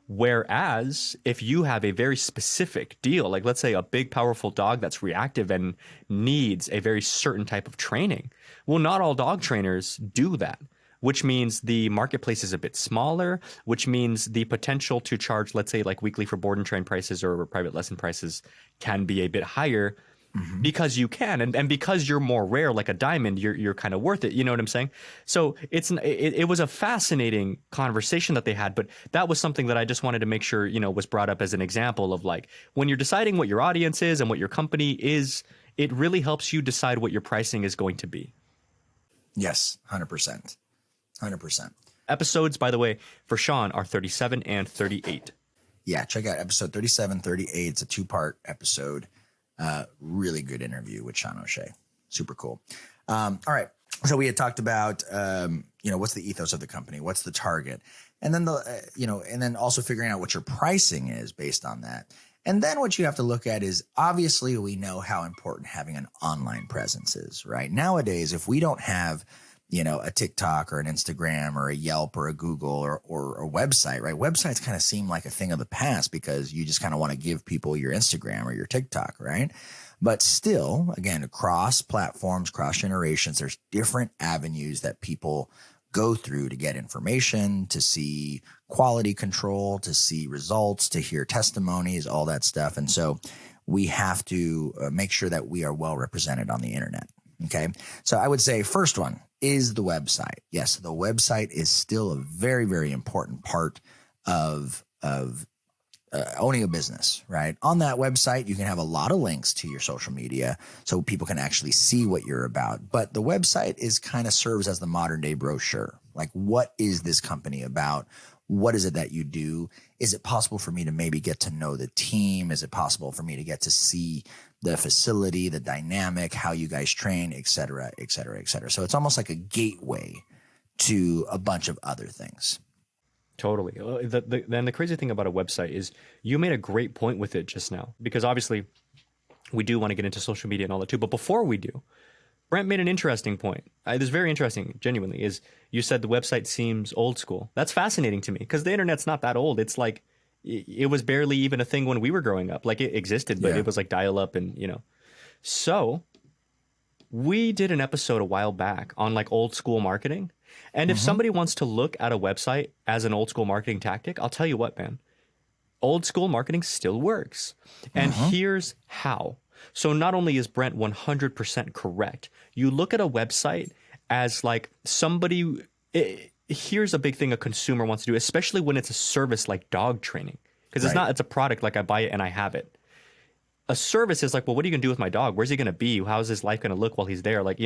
S2: Whereas if you have a very specific deal, like let's say a big, powerful dog that's reactive and needs a very certain type of training, well, not all dog trainers do that, which means the marketplace is a bit smaller, which means the potential to charge, let's say, like weekly for board and train prices or private lesson prices can be a bit higher. Because you can, and because you're more rare, like a diamond, you're kind of worth it. You know what I'm saying? So it was a fascinating conversation that they had, but that was something that I just wanted to make sure, was brought up as an example of like, when you're deciding what your audience is and what your company is, it really helps you decide what your pricing is going to be.
S1: Yes, 100%. 100%.
S2: Episodes, by the way, for Sean are 37 and 38.
S1: Yeah, check out episode 37, 38. It's a 2-part episode. Really good interview with Sean O'Shea. Super cool. All right. So we had talked about, what's the ethos of the company? What's the target? And then and then also figuring out what your pricing is based on that. And then what you have to look at is, obviously we know how important having an online presence is, right? Nowadays, if we don't have, a TikTok or an Instagram or a Yelp or a Google or a website, right? Websites kind of seem like a thing of the past because you just kind of want to give people your Instagram or your TikTok, right? But still, again, across platforms, cross generations, there's different avenues that people go through to get information, to see quality control, to see results, to hear testimonies, all that stuff. And so we have to make sure that we are well represented on the internet. Okay. So I would say first one is the website. Yes, the website is still a very, very important part of owning a business, right? On that website, you can have a lot of links to your social media so people can actually see what you're about. But the website kind of serves as the modern day brochure. Like, what is this company about? What is it that you do? Is it possible for me to maybe get to know the team? Is it possible for me to get to see the facility, the dynamic, how you guys train, et cetera, et cetera, et cetera? So it's almost like a gateway to a bunch of other things.
S2: Totally. Then the crazy thing about a website is you made a great point with it just now, because obviously we do want to get into social media and all that too. But before we do, Brent made an interesting point. This is very interesting, genuinely, is you said the website seems old school. That's fascinating to me because the internet's not that old. It's like it was barely even a thing when we were growing up. Like, it existed, but it was like dial up and, So we did an episode a while back on like old school marketing. And if somebody wants to look at a website as an old school marketing tactic, I'll tell you what, man, old school marketing still works. And here's how. So not only is Brent 100% correct, you look at a website as like somebody, here's a big thing a consumer wants to do, especially when it's a service like dog training, because it's a product like I buy it and I have it. A service is like, well, what are you going to do with my dog? Where's he going to be? How's his life going to look while he's there? Like,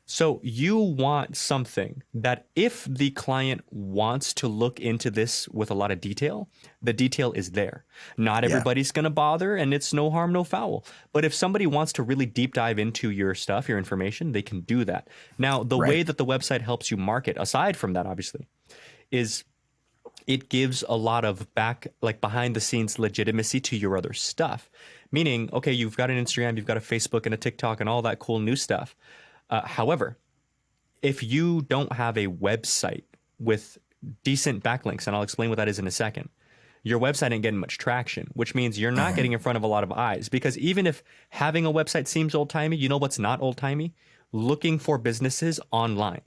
S2: So you want something that if the client wants to look into this with a lot of detail, the detail is there. Not everybody's going to bother, and it's no harm, no foul. But if somebody wants to really deep dive into your stuff, your information, they can do that. Now, the way that the website helps you market, aside from that, obviously, is it gives a lot of behind the scenes legitimacy to your other stuff. Meaning, okay, you've got an Instagram, you've got a Facebook and a TikTok and all that cool new stuff. However, if you don't have a website with decent backlinks, and I'll explain what that is in a second, your website ain't getting much traction, which means you're not getting in front of a lot of eyes. Because even if having a website seems old-timey, you know what's not old-timey? Looking for businesses online.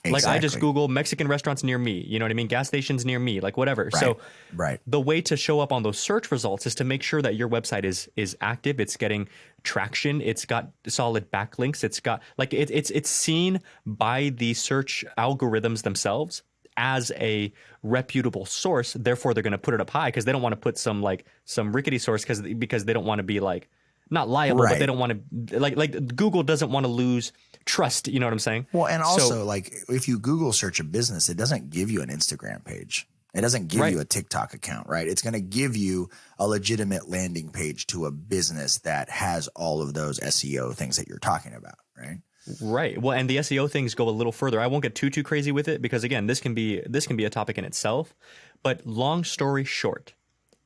S2: Like I just
S1: Exactly.
S2: Google Mexican restaurants near me, you know what I mean? Gas stations near me, like whatever. So
S1: Right.
S2: the way to show up on those search results is to make sure that your website is active, it's getting traction, it's got solid backlinks, it's got like it's seen by the search algorithms themselves as a reputable source. Therefore, they're going to put it up high because they don't want to put some rickety source because they don't want to be like not liable, but they don't want to like Google doesn't want to lose trust. You know what I'm saying?
S1: Well, and also like if you Google search a business, it doesn't give you an Instagram page. It doesn't give you a TikTok account, right? It's going to give you a legitimate landing page to a business that has all of those SEO things that you're talking about, right?
S2: Right. Well, and the SEO things go a little further. I won't get too crazy with it because again, this can be a topic in itself. But long story short,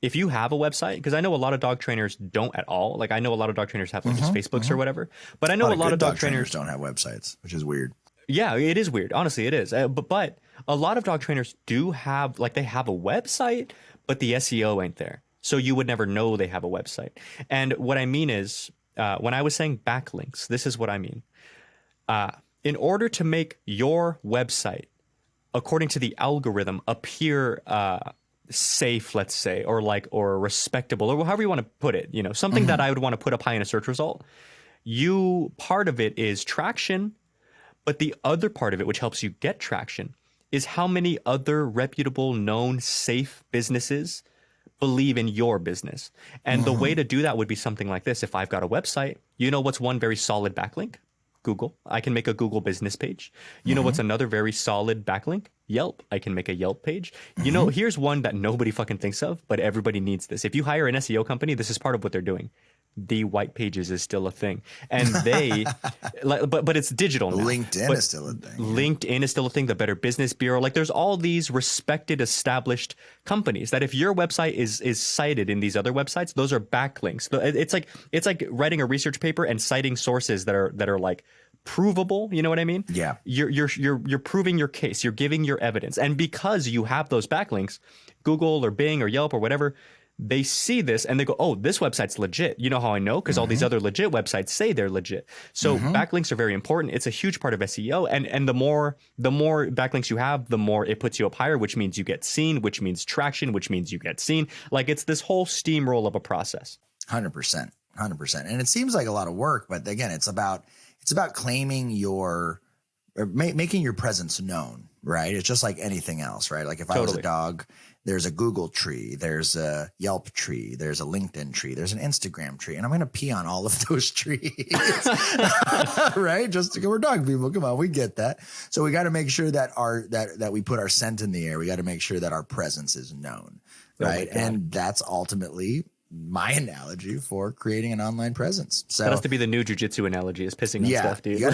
S2: if you have a website, because I know a lot of dog trainers don't at all. Like I know a lot of dog trainers have like just Facebooks or whatever. But I know a lot of dog trainers
S1: don't have websites, which is weird.
S2: Yeah, it is weird. Honestly, it is. But a lot of dog trainers do have like they have a website, but the SEO ain't there. So you would never know they have a website. And what I mean is when I was saying backlinks, this is what I mean. In order to make your website, according to the algorithm, appear safe, let's say, or respectable, or however you want to put it, you know, something that I would want to put up high in a search result, part of it is traction, but the other part of it, which helps you get traction, is how many other reputable, known, safe businesses believe in your business. And the way to do that would be something like this. If I've got a website, you know what's one very solid backlink? Google. I can make a Google business page. You know what's another very solid backlink? Yelp. I can make a Yelp page. You know, here's one that nobody fucking thinks of, but everybody needs this. If you hire an SEO company, this is part of what they're doing. The white pages is still a thing. And they, but it's digital now.
S1: LinkedIn is still a thing.
S2: LinkedIn is still a thing. The Better Business Bureau. Like there's all these respected, established companies that if your website is cited in these other websites, those are backlinks. It's like writing a research paper and citing sources that are like provable. You know what I mean?
S1: Yeah.
S2: You're proving your case. You're giving your evidence. And because you have those backlinks, Google or Bing or Yelp or whatever, they see this and they go, oh, this website's legit. You know how I know? Because all these other legit websites say they're legit. So backlinks are very important. It's a huge part of SEO. And the more backlinks you have, the more it puts you up higher, which means you get seen, which means traction, which means you get seen. Like it's this whole steamroll of a process.
S1: 100%. And it seems like a lot of work, but again, it's about claiming making your presence known, right? It's just like anything else, right? Like if I was a dog, there's a Google tree, there's a Yelp tree, there's a LinkedIn tree, there's an Instagram tree, and I'm going to pee on all of those trees, right? Just because we're dog people. Come on, we get that. So we got to make sure that that we put our scent in the air. We got to make sure that our presence is known, right? And that's ultimately my analogy for creating an online presence. So
S2: that has to be the new jujitsu analogy, is pissing on stuff, dude.
S1: You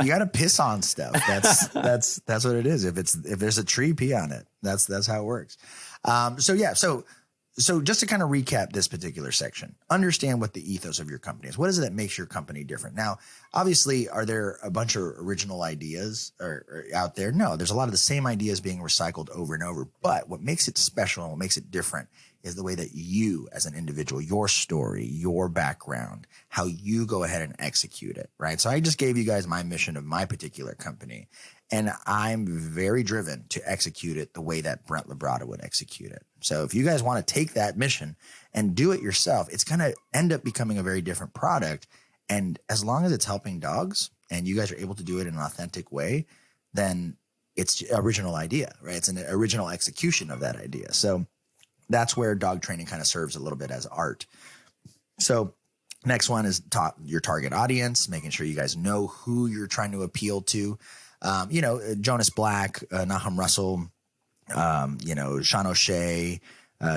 S1: gotta piss on stuff. That's what it is. If there's a tree, pee on it. That's how it works. So just to kind of recap this particular section, understand what the ethos of your company is. What is it that makes your company different? Now, obviously, are there a bunch of original ideas or out there? No, there's a lot of the same ideas being recycled over and over. But what makes it special and what makes it different is the way that you as an individual, your story, your background, how you go ahead and execute it, right? So I just gave you guys my mission of my particular company, and I'm very driven to execute it the way that Brent LaBrada would execute it. So if you guys want to take that mission and do it yourself, it's going to end up becoming a very different product. And as long as it's helping dogs and you guys are able to do it in an authentic way, then it's original idea, right? It's an original execution of that idea. So that's where dog training kind of serves a little bit as art. So next one is your target audience, making sure you guys know who you're trying to appeal to. Jonas Black, Nahum Russell, Sean O'Shea,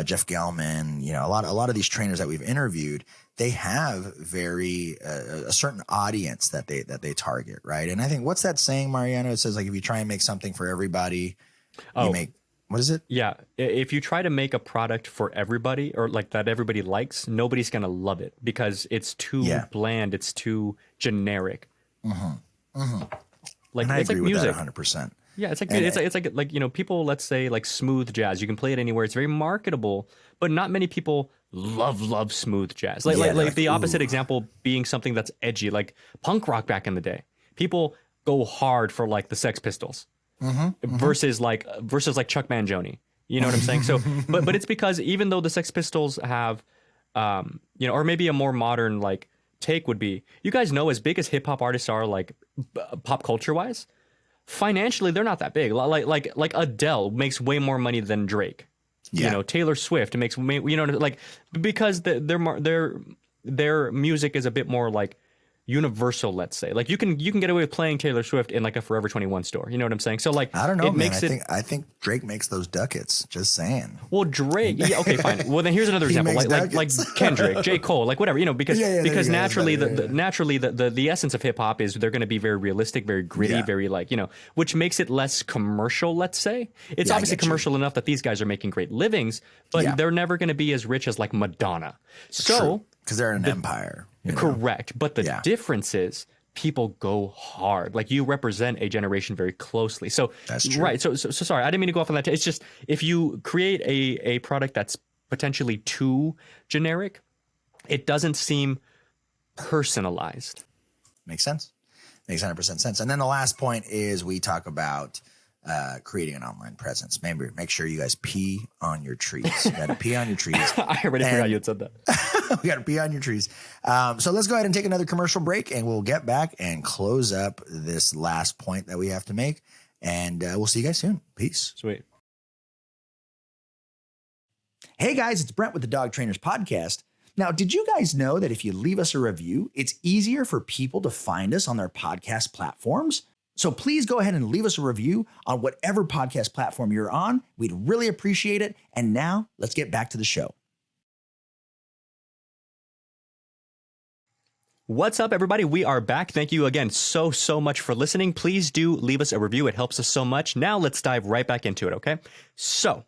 S1: Jeff Gelman, a lot of these trainers that we've interviewed, they have a certain audience that they target, right? And I think, what's that saying, Mariano? It says like, if you try and make something for everybody, you make, what is it?
S2: Yeah. If you try to make a product for everybody or like that everybody likes, nobody's going to love it because it's too bland. It's too generic. Like,
S1: and I
S2: it's
S1: agree
S2: like
S1: with
S2: music.
S1: that 100%.
S2: Yeah, it's like people, let's say like smooth jazz. You can play it anywhere. It's very marketable, but not many people love smooth jazz. Like the opposite example being something that's edgy, like punk rock back in the day. People go hard for like the Sex Pistols. versus like Chuck Mangione. You know what I'm saying? So, but it's because even though the Sex Pistols have, or maybe a more modern like take would be, you guys know, as big as hip hop artists are, like pop culture wise, financially they're not that big. Like Adele makes way more money than Drake.
S1: Yeah.
S2: Taylor Swift makes, like, because their music is a bit more like universal, let's say. Like you can get away with playing Taylor Swift in like a Forever 21 store. You know what I'm saying? So like,
S1: I don't know, man. I think Drake makes those ducats. Just saying.
S2: Well, Drake. Yeah, okay, fine. Well, then here's another example. Like Kendrick, J. Cole, like whatever. Because naturally the essence of hip hop is they're going to be very realistic, very gritty, very like, which makes it less commercial. Let's say it's obviously commercial enough that these guys are making great livings, but they're never going to be as rich as like Madonna. So
S1: because they're an empire.
S2: Correct. But the difference is people go hard. Like you represent a generation very closely. So
S1: that's true.
S2: Right. So sorry, I didn't mean to go off on that. It's just if you create a product that's potentially too generic, it doesn't seem personalized.
S1: Makes sense. Makes 100% sense. And then the last point is we talk about creating an online presence. Maybe make sure you guys pee on your trees. You got to pee on your trees.
S2: I already forgot you had said that.
S1: We got to pee on your trees. So let's go ahead and take another commercial break, and we'll get back and close up this last point that we have to make. And we'll see you guys soon. Peace.
S2: Sweet.
S3: Hey guys, it's Brent with the Dog Trainers Podcast. Now, did you guys know that if you leave us a review, it's easier for people to find us on their podcast platforms? So please go ahead and leave us a review on whatever podcast platform you're on. We'd really appreciate it. And now let's get back to the show.
S2: What's up, everybody? We are back. Thank you again so much for listening. Please do leave us a review. It helps us so much. Now let's dive right back into it, okay? So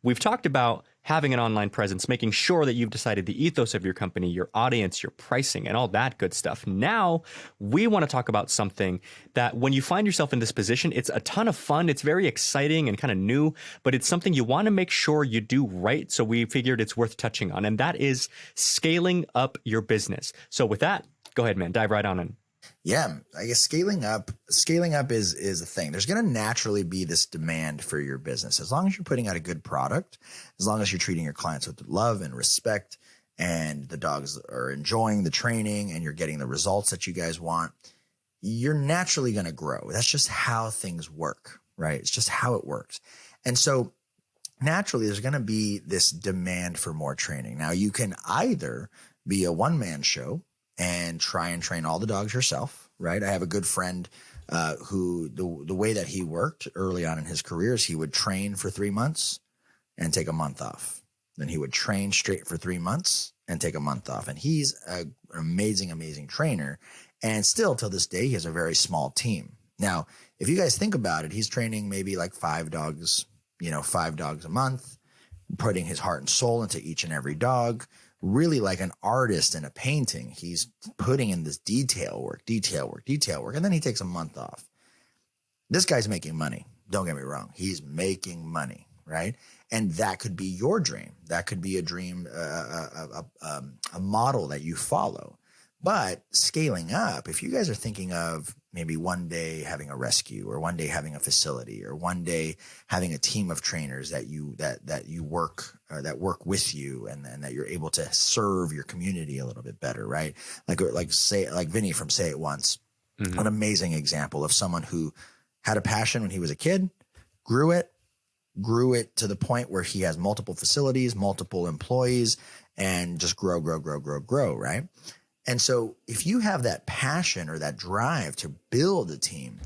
S2: we've talked about having an online presence, making sure that you've decided the ethos of your company, your audience, your pricing, and all that good stuff. Now, we want to talk about something that when you find yourself in this position, it's a ton of fun. It's very exciting and kind of new, but it's something you want to make sure you do right. So we figured it's worth touching on, and that is scaling up your business. So with that, go ahead, man, dive right on in.
S1: Yeah, I guess scaling up is a thing. There's going to naturally be this demand for your business. As long as you're putting out a good product, as long as you're treating your clients with love and respect, and the dogs are enjoying the training and you're getting the results that you guys want, you're naturally going to grow. That's just how things work, right? It's just how it works. And so naturally there's going to be this demand for more training. Now you can either be a one-man show and try and train all the dogs yourself, right? I have a good friend who the way that he worked early on in his career is he would train for 3 months and take a month off. Then he would train straight for 3 months and take a month off. And he's an amazing trainer. And still till this day, he has a very small team. Now, if you guys think about it, he's training maybe like 5 dogs, 5 dogs a month, putting his heart and soul into each and every dog. Really like an artist in a painting. He's putting in this detail work, and then he takes a month off. This guy's making money. Don't get me wrong. He's making money, right? And that could be your dream. That could be a dream, a model that you follow. But scaling up, if you guys are thinking of maybe one day having a rescue, or one day having a facility, or one day having a team of trainers that work with you, and that you're able to serve your community a little bit better, right? Like Vinny from Say It Once, an amazing example of someone who had a passion when he was a kid, grew it to the point where he has multiple facilities, multiple employees, and just grow, right? And so if you have that passion or that drive to build a team,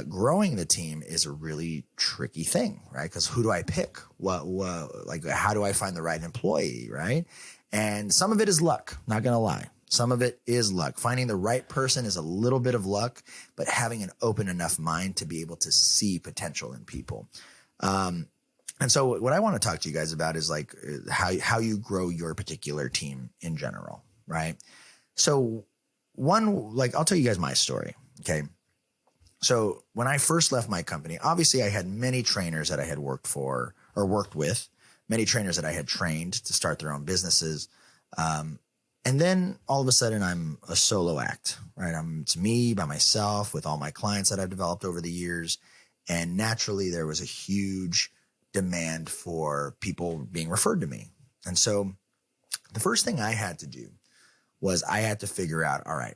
S1: growing the team is a really tricky thing, right? Because who do I pick? How do I find the right employee, right? And some of it is luck, not going to lie. Some of it is luck. Finding the right person is a little bit of luck, but having an open enough mind to be able to see potential in people. And so what I want to talk to you guys about is like how you grow your particular team in general, right? So I'll tell you guys my story. Okay. So when I first left my company, obviously I had many trainers that I had worked with, many trainers that I had trained to start their own businesses. And then all of a sudden I'm a solo act, right? It's me by myself with all my clients that I've developed over the years. And naturally, there was a huge demand for people being referred to me. And so the first thing I had to do was I had to figure out, all right,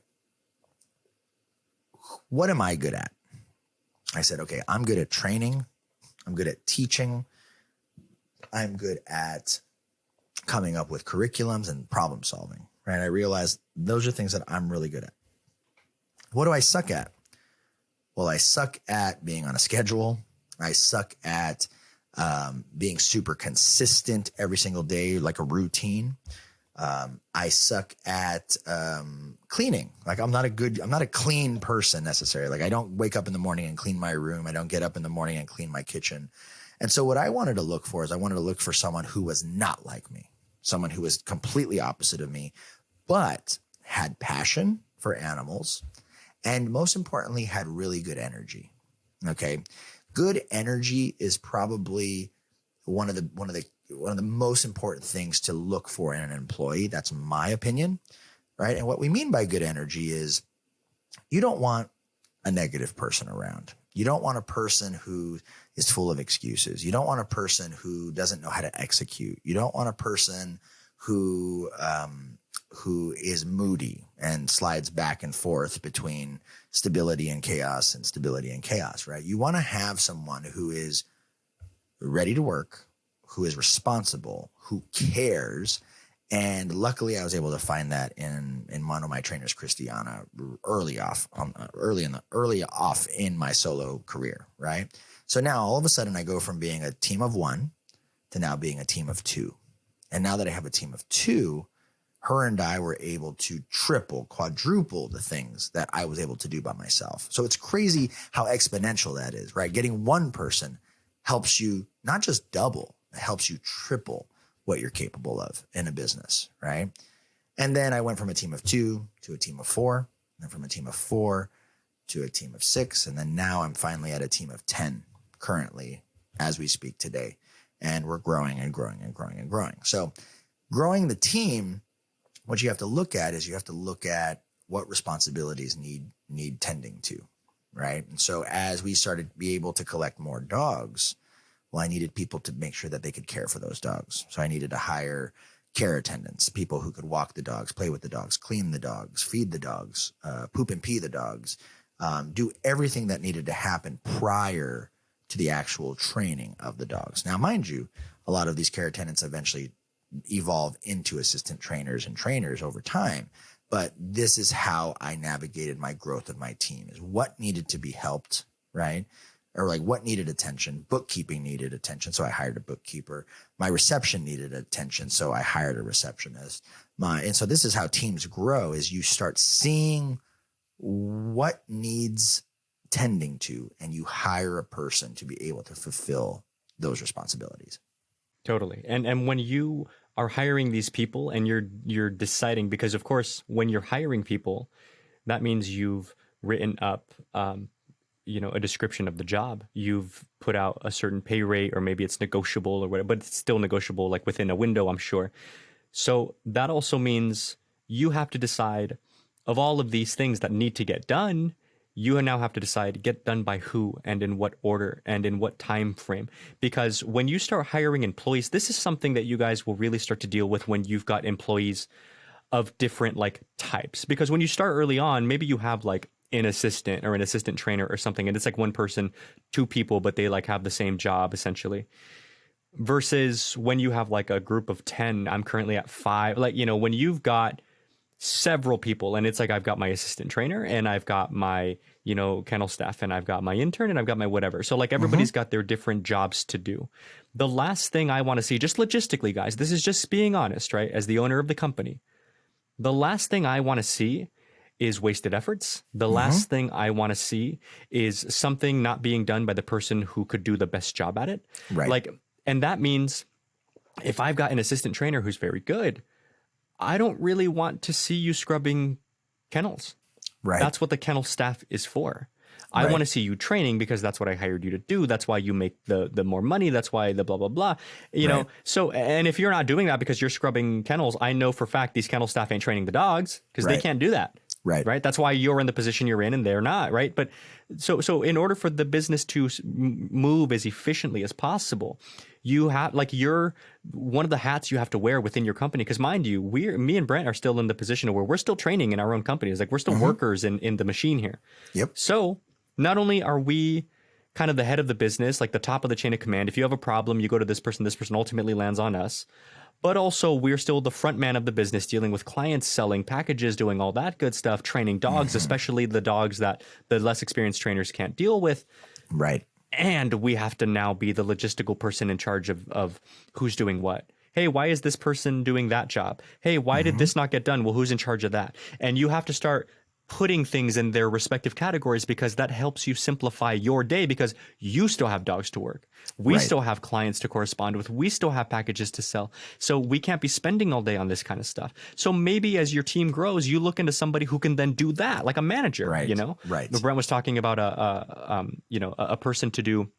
S1: what am I good at? I said, okay, I'm good at training. I'm good at teaching. I'm good at coming up with curriculums and problem solving, right? I realized those are things that I'm really good at. What do I suck at? Well, I suck at being on a schedule. I suck at being super consistent every single day, like a routine. I suck at cleaning. Like I'm not a clean person necessarily. Like I don't wake up in the morning and clean my room. I don't get up in the morning and clean my kitchen. And so what I wanted to look for is I wanted to look for someone who was not like me, someone who was completely opposite of me, but had passion for animals. And most importantly, had really good energy. Okay. Good energy is probably one of the most important things to look for in an employee. That's my opinion, right? And what we mean by good energy is you don't want a negative person around. You don't want a person who is full of excuses. You don't want a person who doesn't know how to execute. You don't want a person who is moody and slides back and forth between stability and chaos and stability and chaos, right? You want to have someone who is ready to work, who is responsible, who cares. And luckily I was able to find that in one of my trainers, Christiana, early off in my solo career, right? So now all of a sudden I go from being a team of one to now being a team of two. And now that I have a team of two, her and I were able to triple, quadruple the things that I was able to do by myself. So it's crazy how exponential that is, right? Getting one person helps you not just double, it helps you triple what you're capable of in a business, right? And then I went from a team of two to a team of four, and then from a team of four to a team of six. And then now I'm finally at a team of 10 currently as we speak today. And we're growing and growing and growing and growing. So growing the team, what you have to look at is you have to look at what responsibilities need tending to, right? And so as we started to be able to collect more dogs, well, I needed people to make sure that they could care for those dogs. So I needed to hire care attendants, people who could walk the dogs, play with the dogs, clean the dogs, feed the dogs, poop and pee the dogs, do everything that needed to happen prior to the actual training of the dogs. Now, mind you, a lot of these care attendants eventually evolve into assistant trainers and trainers over time. But this is how I navigated my growth of my team, is what needed to be helped, right? Or like what needed attention. Bookkeeping needed attention, so I hired a bookkeeper. My reception needed attention, so I hired a receptionist. And so this is how teams grow, is you start seeing what needs tending to, and you hire a person to be able to fulfill those responsibilities.
S2: Totally. And when you are hiring these people and you're deciding, because of course, when you're hiring people, that means you've written up, a description of the job. You've put out a certain pay rate, or maybe it's negotiable or whatever, but it's still negotiable, like within a window, I'm sure. So that also means you have to decide, of all of these things that need to get done, you now have to decide, get done by who and in what order and in what time frame. Because when you start hiring employees, this is something that you guys will really start to deal with when you've got employees of different like types. Because when you start early on, maybe you have like an assistant or an assistant trainer or something, and it's like one person, two people, but they like have the same job essentially. Versus when you have like a group of 10, I'm currently at 5, like, when you've got several people and it's like, I've got my assistant trainer and I've got my, kennel staff and I've got my intern and I've got my whatever. So like everybody's got their different jobs to do. The last thing I want to see, just logistically, guys, this is just being honest, right? As the owner of the company, the last thing I want to see is wasted efforts. The last thing I want to see is something not being done by the person who could do the best job at it.
S1: Right.
S2: And that means if I've got an assistant trainer who's very good, I don't really want to see you scrubbing kennels.
S1: Right.
S2: That's what the kennel staff is for. I want to see you training because that's what I hired you to do. That's why you make the more money. That's why the blah, blah, blah, you know? So, and if you're not doing that because you're scrubbing kennels, I know for a fact these kennel staff ain't training the dogs because they can't do that.
S1: Right.
S2: Right. That's why you're in the position you're in and they're not. Right. But so in order for the business to move as efficiently as possible, you have like you're one of the hats you have to wear within your company. Because mind you, me and Brent are still in the position where we're still training in our own companies. Like we're still workers in the machine here.
S1: Yep.
S2: So not only are we kind of the head of the business, like the top of the chain of command, if you have a problem, you go to this person ultimately lands on us. But also we're still the front man of the business, dealing with clients, selling packages, doing all that good stuff, training dogs, especially the dogs that the less experienced trainers can't deal with.
S1: Right.
S2: And we have to now be the logistical person in charge of who's doing what. Hey, why is this person doing that job? Hey, why did this not get done? Well, who's in charge of that? And you have to start putting things in their respective categories, because that helps you simplify your day, because you still have dogs to work. We still have clients to correspond with. We still have packages to sell. So we can't be spending all day on this kind of stuff. So maybe as your team grows, you look into somebody who can then do that, like a manager, you know?
S1: Right.
S2: Brent was talking about a person to do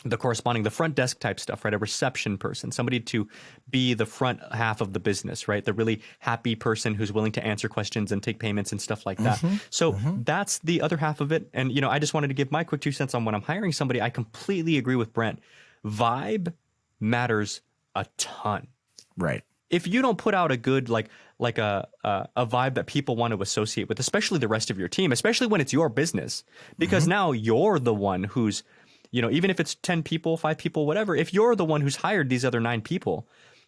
S2: the front desk type stuff, right? A reception person, somebody to be the front half of the business, right? The really happy person who's willing to answer questions and take payments and stuff like that. So that's the other half of it. And, I just wanted to give my quick 2 cents on when I'm hiring somebody. I completely agree with Brent. Vibe matters a ton.
S1: Right.
S2: If you don't put out a good, like a vibe that people want to associate with, especially the rest of your team, especially when it's your business, because now you're the one who's, even if it's 10 people, 5 people, whatever, if you're the one who's hired these other 9 people,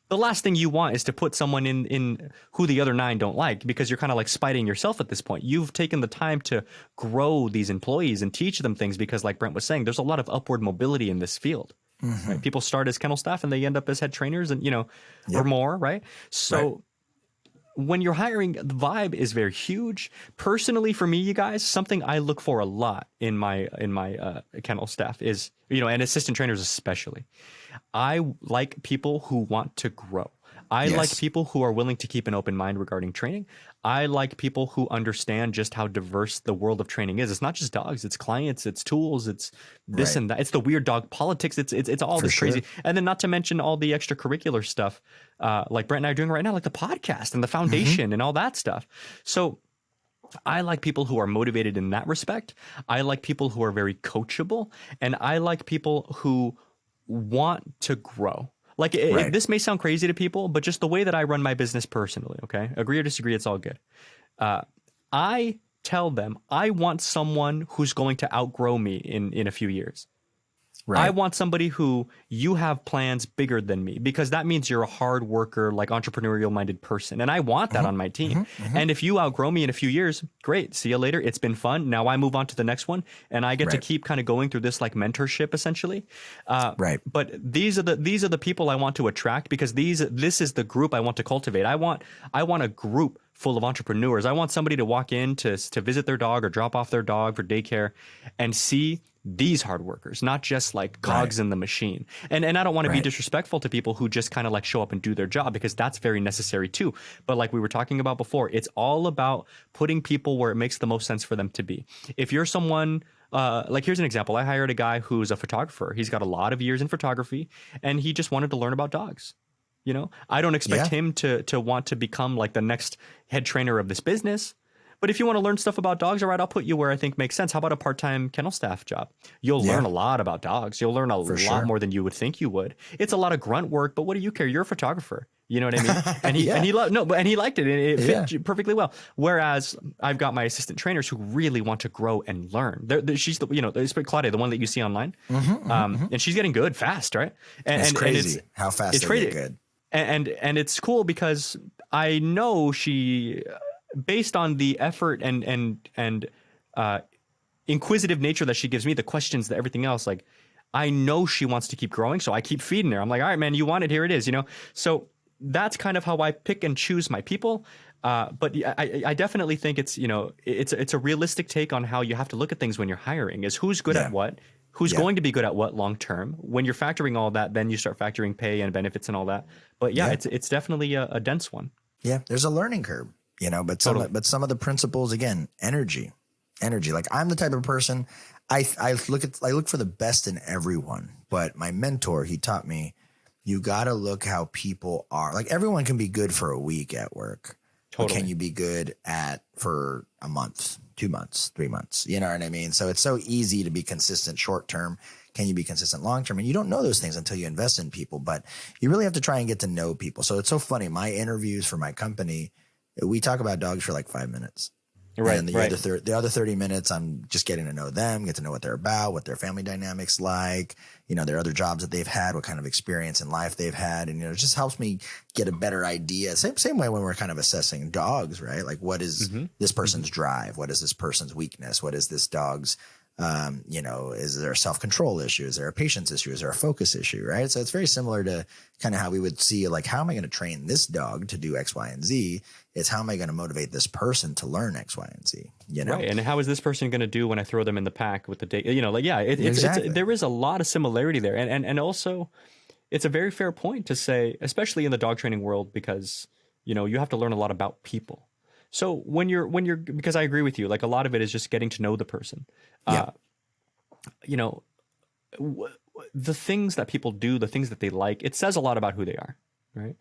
S2: the last thing you want is to put someone in who the other 9 don't like, because you're kind of like spiting yourself at this point. You've taken the time to grow these employees and teach them things, because like Brent was saying, there's a lot of upward mobility in this field. Right? People start as kennel staff and they end up as head trainers and, or more, right? So when you're hiring, the vibe is very huge. Personally, for me, you guys, something I look for a lot in my kennel staff is, and assistant trainers especially. I like people who want to grow. I like people who are willing to keep an open mind regarding training. I like people who understand just how diverse the world of training is. It's not just dogs, it's clients, it's tools, it's this and that. It's the weird dog politics. It's all this crazy. And then not to mention all the extracurricular stuff, like Brent and I are doing right now, like the podcast and the foundation and all that stuff. So I like people who are motivated in that respect. I like people who are very coachable, and I like people who want to grow. Like this may sound crazy to people, but just the way that I run my business personally, okay? Agree or disagree, it's all good. I tell them I want someone who's going to outgrow me in a few years. Right. I want somebody who you have plans bigger than me, because that means you're a hard worker, like entrepreneurial minded person. And I want that on my team. And if you outgrow me in a few years, great. See you later. It's been fun. Now I move on to the next one, and I get to keep kind of going through this like mentorship essentially. But these are the people I want to attract, because this is the group I want to cultivate. I want a group full of entrepreneurs. I want somebody to walk in to visit their dog or drop off their dog for daycare and see these hard workers, not just like cogs in the machine. And I don't want to be disrespectful to people who just kind of like show up and do their job, because that's very necessary too. But like we were talking about before, it's all about putting people where it makes the most sense for them to be. If you're someone, like here's an example. I hired a guy who's a photographer. He's got a lot of years in photography, and he just wanted to learn about dogs. I don't expect him to want to become like the next head trainer of this business. But if you want to learn stuff about dogs, all right, I'll put you where I think makes sense. How about a part-time kennel staff job? You'll learn a lot about dogs. You'll learn a lot more than you would think you would. It's a lot of grunt work, but what do you care? You're a photographer. You know what I mean? And he liked it. And it fit perfectly well. Whereas I've got my assistant trainers who really want to grow and learn. She's Claudia, the one that you see online, and she's getting good fast, right? And
S1: it's crazy
S2: and
S1: how fast they get good.
S2: And it's cool because I know she, based on the effort and inquisitive nature that she gives me, the questions, the everything else, like I know she wants to keep growing, so I keep feeding her. I'm like, all right, man, you want it, here it is, So that's kind of how I pick and choose my people. But I definitely think it's it's a realistic take on how you have to look at things when you're hiring, is who's good at what. Who's going to be good at what long term? When you're factoring all that, then you start factoring pay and benefits and all that. But it's definitely a dense one.
S1: Yeah, there's a learning curve, but some of the principles, again, energy. Like I'm the type of person I look for the best in everyone. But my mentor, he taught me, you got to look how people are. Like everyone can be good for a week at work. But
S2: Totally.
S1: can you be good at for a month, 2 months, 3 months? You know what I mean? So it's so easy to be consistent short term. Can you be consistent long term? And you don't know those things until you invest in people, but you really have to try and get to know people. So it's so funny. My interviews for my company, we talk about dogs for like 5 minutes.
S2: Right.
S1: And the other 30 minutes, I'm just getting to know them, get to know what they're about, what their family dynamics like, you know, their other jobs that they've had, what kind of experience in life they've had. And, you know, it just helps me get a better idea. Same way when we're kind of assessing dogs, right? Like what is this person's drive? What is this person's weakness? What is this dog's, you know, is there a self-control issue? Is there a patience issue? Is there a focus issue? Right. So it's very similar to kind of how we would see, like, how am I going to train this dog to do X, Y, and Z? It's how am I going to motivate this person to learn X, Y, and Z, you know?
S2: Right. And how is this person going to do when I throw them in the pack with the data? You know, like, yeah,
S1: Exactly.
S2: there is a lot of similarity there. And also it's a very fair point to say, especially in the dog training world, because, you know, you have to learn a lot about people. So when you're, because I agree with you, like a lot of it is just getting to know the person.
S1: Yeah.
S2: You know, the things that people do, the things that they like, it says a lot about who they are, right?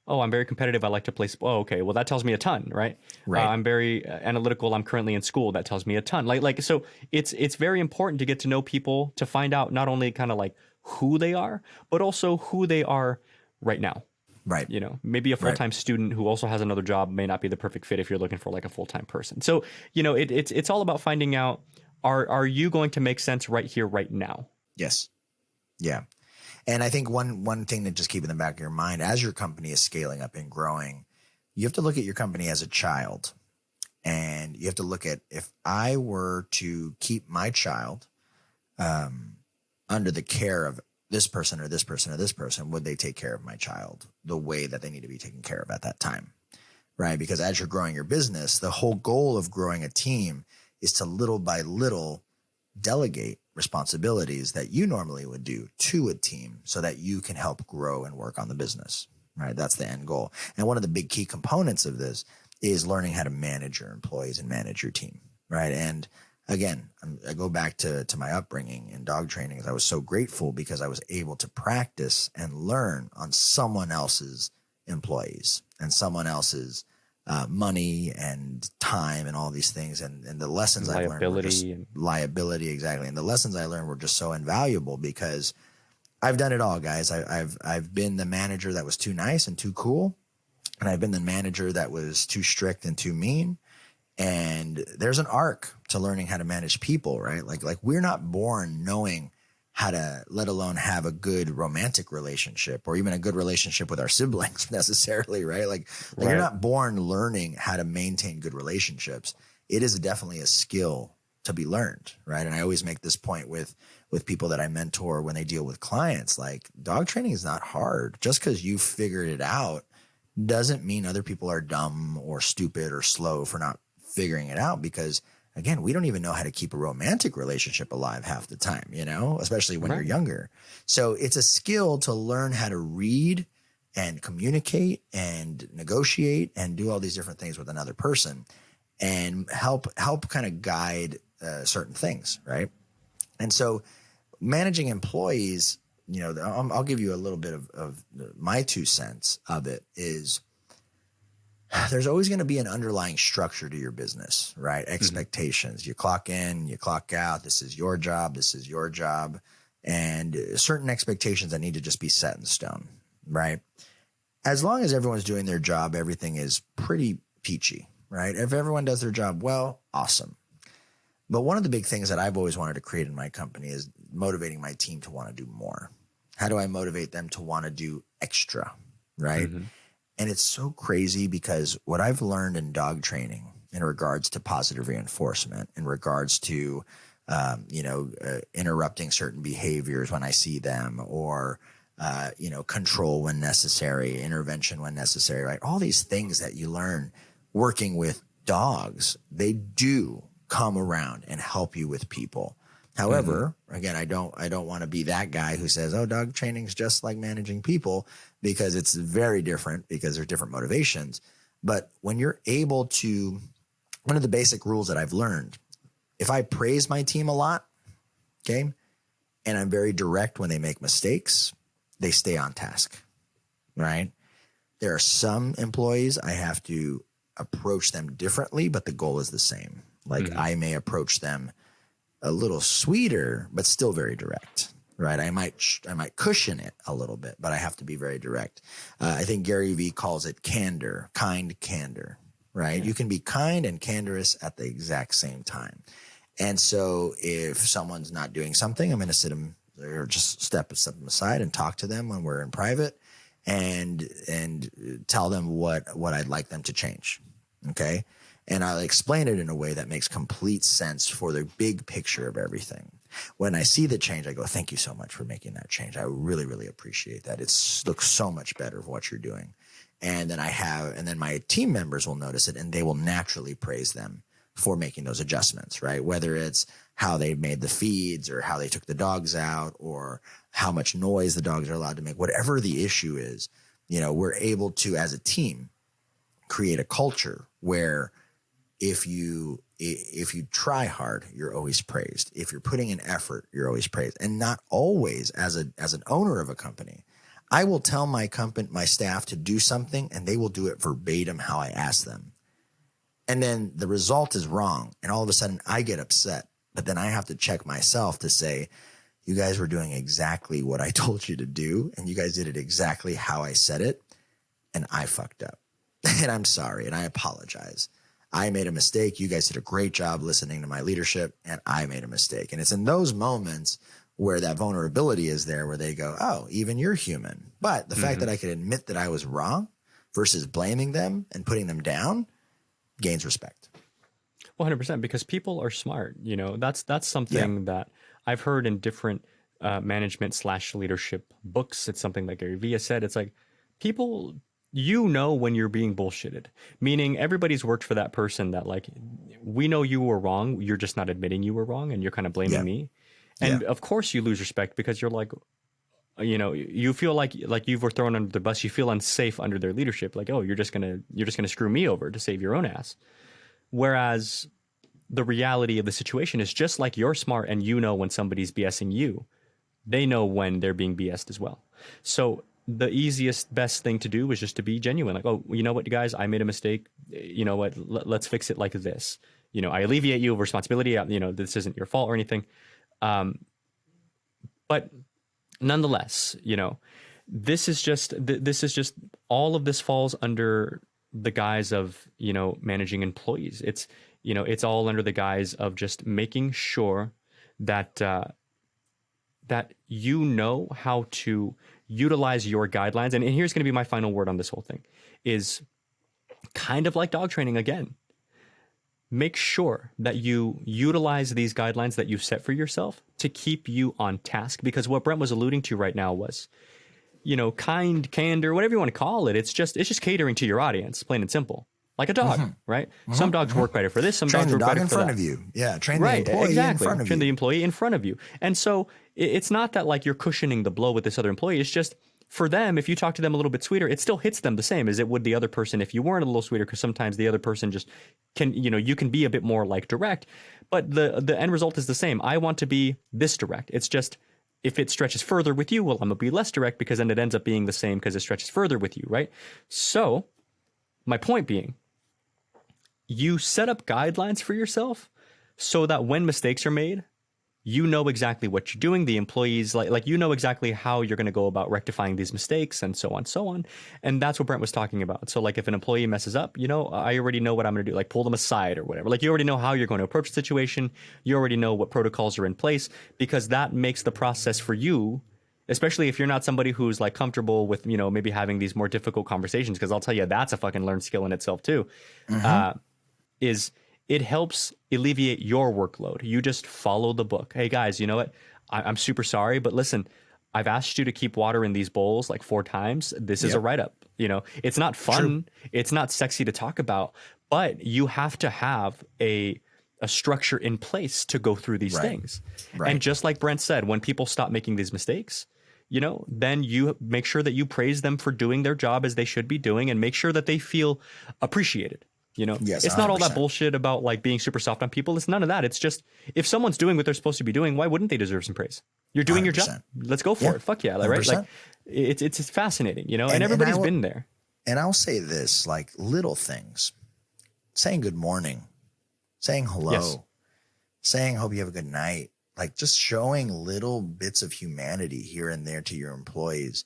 S2: Oh, I'm very competitive. I like to play. Oh, okay. Well, that tells me a ton, right?
S1: Right.
S2: I'm very analytical. I'm currently in school. That tells me a ton. So it's very important to get to know people, to find out not only kind of like who they are, but also who they are right now.
S1: Right.
S2: You know, maybe a full-time student who also has another job may not be the perfect fit if you're looking for like a full-time person. So, you know, it's all about finding out, are you going to make sense right here, right now?
S1: Yes. Yeah. And I think one thing to just keep in the back of your mind as your company is scaling up and growing, you have to look at your company as a child. And you have to look at, if I were to keep my child under the care of this person or this person or this person, would they take care of my child the way that they need to be taken care of at that time? Right? Because as you're growing your business, the whole goal of growing a team is to little by little delegate responsibilities that you normally would do to a team so that you can help grow and work on the business, right? That's the end goal. And one of the big key components of this is learning how to manage your employees and manage your team, right? And again, I go back to my upbringing in dog training. I was so grateful because I was able to practice and learn on someone else's employees and someone else's money and time and all these things. And the lessons I learned were just liability. Exactly. And the lessons I learned were just so invaluable because I've done it all, guys. I've been the manager that was too nice and too cool. And I've been the manager that was too strict and too mean. And there's an arc to learning how to manage people, right? Like we're not born knowing how to, let alone have a good romantic relationship or even a good relationship with our siblings necessarily, right? Like you're not born learning how to maintain good relationships. It is definitely a skill to be learned, right? And I always make this point with people that I mentor when they deal with clients, like dog training is not hard. Just because you figured it out doesn't mean other people are dumb or stupid or slow for not figuring it out, because again, we don't even know how to keep a romantic relationship alive half the time, you know, especially when you're younger. So it's a skill to learn how to read and communicate and negotiate and do all these different things with another person and help kind of guide certain things, right? And so managing employees, you know, I'll give you a little bit of my 2 cents of it is, there's always going to be an underlying structure to your business, right? Expectations. You clock in, you clock out. This is your job. This is your job. And certain expectations that need to just be set in stone, right? As long as everyone's doing their job, everything is pretty peachy, right? If everyone does their job well, awesome. But one of the big things that I've always wanted to create in my company is motivating my team to want to do more. How do I motivate them to want to do extra, right? And it's so crazy because what I've learned in dog training in regards to positive reinforcement, in regards to, interrupting certain behaviors when I see them, or, control when necessary, intervention when necessary, right? All these things that you learn working with dogs, they do come around and help you with people. However, again, I don't want to be that guy who says, oh, dog training is just like managing people, because it's very different, because there's different motivations. But when you're able to, one of the basic rules that I've learned, if I praise my team a lot, okay, and I'm very direct when they make mistakes, they stay on task, right? There are some employees I have to approach them differently, but the goal is the same. Like I may approach them a little sweeter, but still very direct, right? I might cushion it a little bit, but I have to be very direct. I think Gary Vee calls it candor, kind candor, right? Yeah. You can be kind and candorous at the exact same time. And so if someone's not doing something, I'm going to sit them or just step them aside and talk to them when we're in private and tell them what I'd like them to change. Okay. And I'll explain it in a way that makes complete sense for the big picture of everything. When I see the change, I go, thank you so much for making that change. I really, really appreciate that. It looks so much better for what you're doing. And then my team members will notice it and they will naturally praise them for making those adjustments, right? Whether it's how they made the feeds or how they took the dogs out or how much noise the dogs are allowed to make, whatever the issue is, we're able to, as a team, create a culture where if you try hard, you're always praised. If you're putting in effort, you're always praised. And not always as an owner of a company. I will tell my staff to do something and they will do it verbatim how I ask them. And then the result is wrong. And all of a sudden I get upset, but then I have to check myself to say, you guys were doing exactly what I told you to do. And you guys did it exactly how I said it. And I fucked up and I'm sorry. And I apologize. I made a mistake. You guys did a great job listening to my leadership and I made a mistake. And it's in those moments where that vulnerability is there where they go, oh, even you're human. But the fact that I could admit that I was wrong versus blaming them and putting them down gains respect.
S2: 100%, because people are smart. That's something that I've heard in different management/leadership books. It's something that Gary Vee has said. It's like people, when you're being bullshitted, meaning everybody's worked for that person that like, we know you were wrong. You're just not admitting you were wrong. And you're kind of blaming me. And of course you lose respect because you're like, you feel like you were thrown under the bus. You feel unsafe under their leadership. Like, oh, you're just going to screw me over to save your own ass. Whereas the reality of the situation is just like you're smart and when somebody's BSing you, they know when they're being BS'd as well. So the easiest, best thing to do is just to be genuine. Like, oh, you know what, you guys, I made a mistake. You know what, let's fix it like this. I alleviate you of responsibility. This isn't your fault or anything. But nonetheless, this is just all of this falls under the guise of, managing employees. It's all under the guise of just making sure that, that how to utilize your guidelines. And here's going to be my final word on this whole thing is kind of like dog training again. Make sure that you utilize these guidelines that you've set for yourself to keep you on task. Because what Brent was alluding to right now was, kind, candor, whatever you want to call it. It's just catering to your audience, plain and simple. Like a dog, right? Some dogs work better for this. Some dogs work better for that. Train the dog in front
S1: of you. Yeah. Train the employee in front of you.
S2: Train the employee in front of you. And so it's not that like you're cushioning the blow with this other employee. It's just for them, if you talk to them a little bit sweeter, it still hits them the same as it would the other person if you weren't a little sweeter, because sometimes the other person just can, you can be a bit more like direct, but the end result is the same. I want to be this direct. It's just if it stretches further with you, well, I'm going to be less direct because then it ends up being the same because it stretches further with you, right? So my point being, you set up guidelines for yourself so that when mistakes are made, exactly what you're doing. The employees, exactly how you're going to go about rectifying these mistakes and so on. And that's what Brent was talking about. So like if an employee messes up, I already know what I'm going to do, like pull them aside or whatever. Like you already know how you're going to approach the situation. You already know what protocols are in place because that makes the process for you, especially if you're not somebody who's like comfortable with, maybe having these more difficult conversations. Cause I'll tell you, that's a fucking learned skill in itself too. It helps alleviate your workload. You just follow the book. Hey guys, you know what? I'm super sorry, but listen, I've asked you to keep water in these bowls like 4 times. This is a write-up. It's not fun. True. It's not sexy to talk about, but you have to have a structure in place to go through these things. Right. And just like Brent said, when people stop making these mistakes, then you make sure that you praise them for doing their job as they should be doing and make sure that they feel appreciated.
S1: Yes,
S2: it's not all that bullshit about like being super soft on people. It's none of that. It's just if someone's doing what they're supposed to be doing, why wouldn't they deserve some praise? You're doing 100%. Your job. Let's go for it. Fuck yeah, right? Like it's fascinating, and everybody's been there.
S1: And I'll say this, like little things, saying good morning, saying hello,
S2: Yes.
S1: saying hope you have a good night, like just showing little bits of humanity here and there to your employees.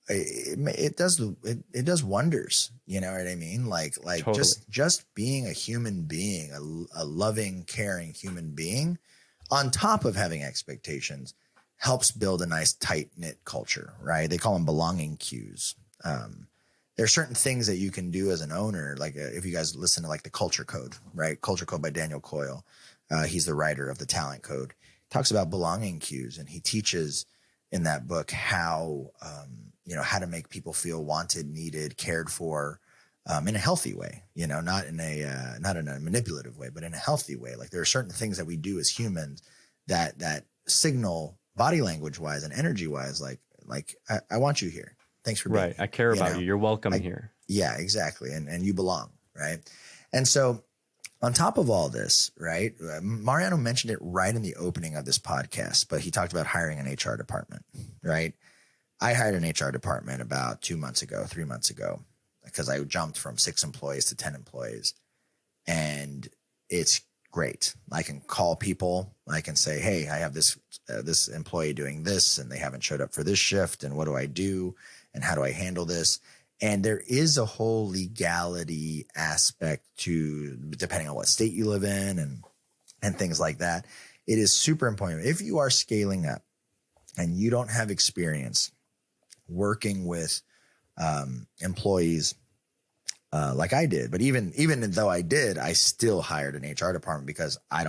S1: It does wonders. You know what I mean? Like
S2: Totally.
S1: just being a human being, a loving, caring human being, on top of having expectations, helps build a nice tight knit culture, right? They call them belonging cues. There are certain things that you can do as an owner. Like if you guys listen to like the Culture Code, right? Culture Code by Daniel Coyle. He's the writer of the Talent Code. Talks about belonging cues, and he teaches in that book how, how to make people feel wanted, needed, cared for, in a healthy way, not in a manipulative way, but in a healthy way. Like there are certain things that we do as humans that signal body language wise and energy wise, like I want you here. Thanks for being
S2: Right.
S1: here.
S2: I care about you. You're welcome here.
S1: Yeah, exactly. And you belong. Right. And so on top of all this, right, Mariano mentioned it right in the opening of this podcast, but he talked about hiring an HR department, right? I hired an HR department about 3 months ago, because I jumped from 6 employees to 10 employees. And it's great. I can call people. I can say, hey, I have this employee doing this, and they haven't showed up for this shift. And what do I do? And how do I handle this? And there is a whole legality aspect to, depending on what state you live in and things like that. It is super important. If you are scaling up and you don't have experience working with employees like I did, but even though I did, I still hired an HR department because I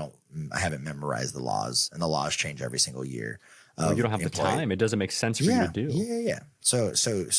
S1: haven't memorized the laws, and the laws change every single year.
S2: Well, you don't have the time. It doesn't make sense for you to do.
S1: Yeah. So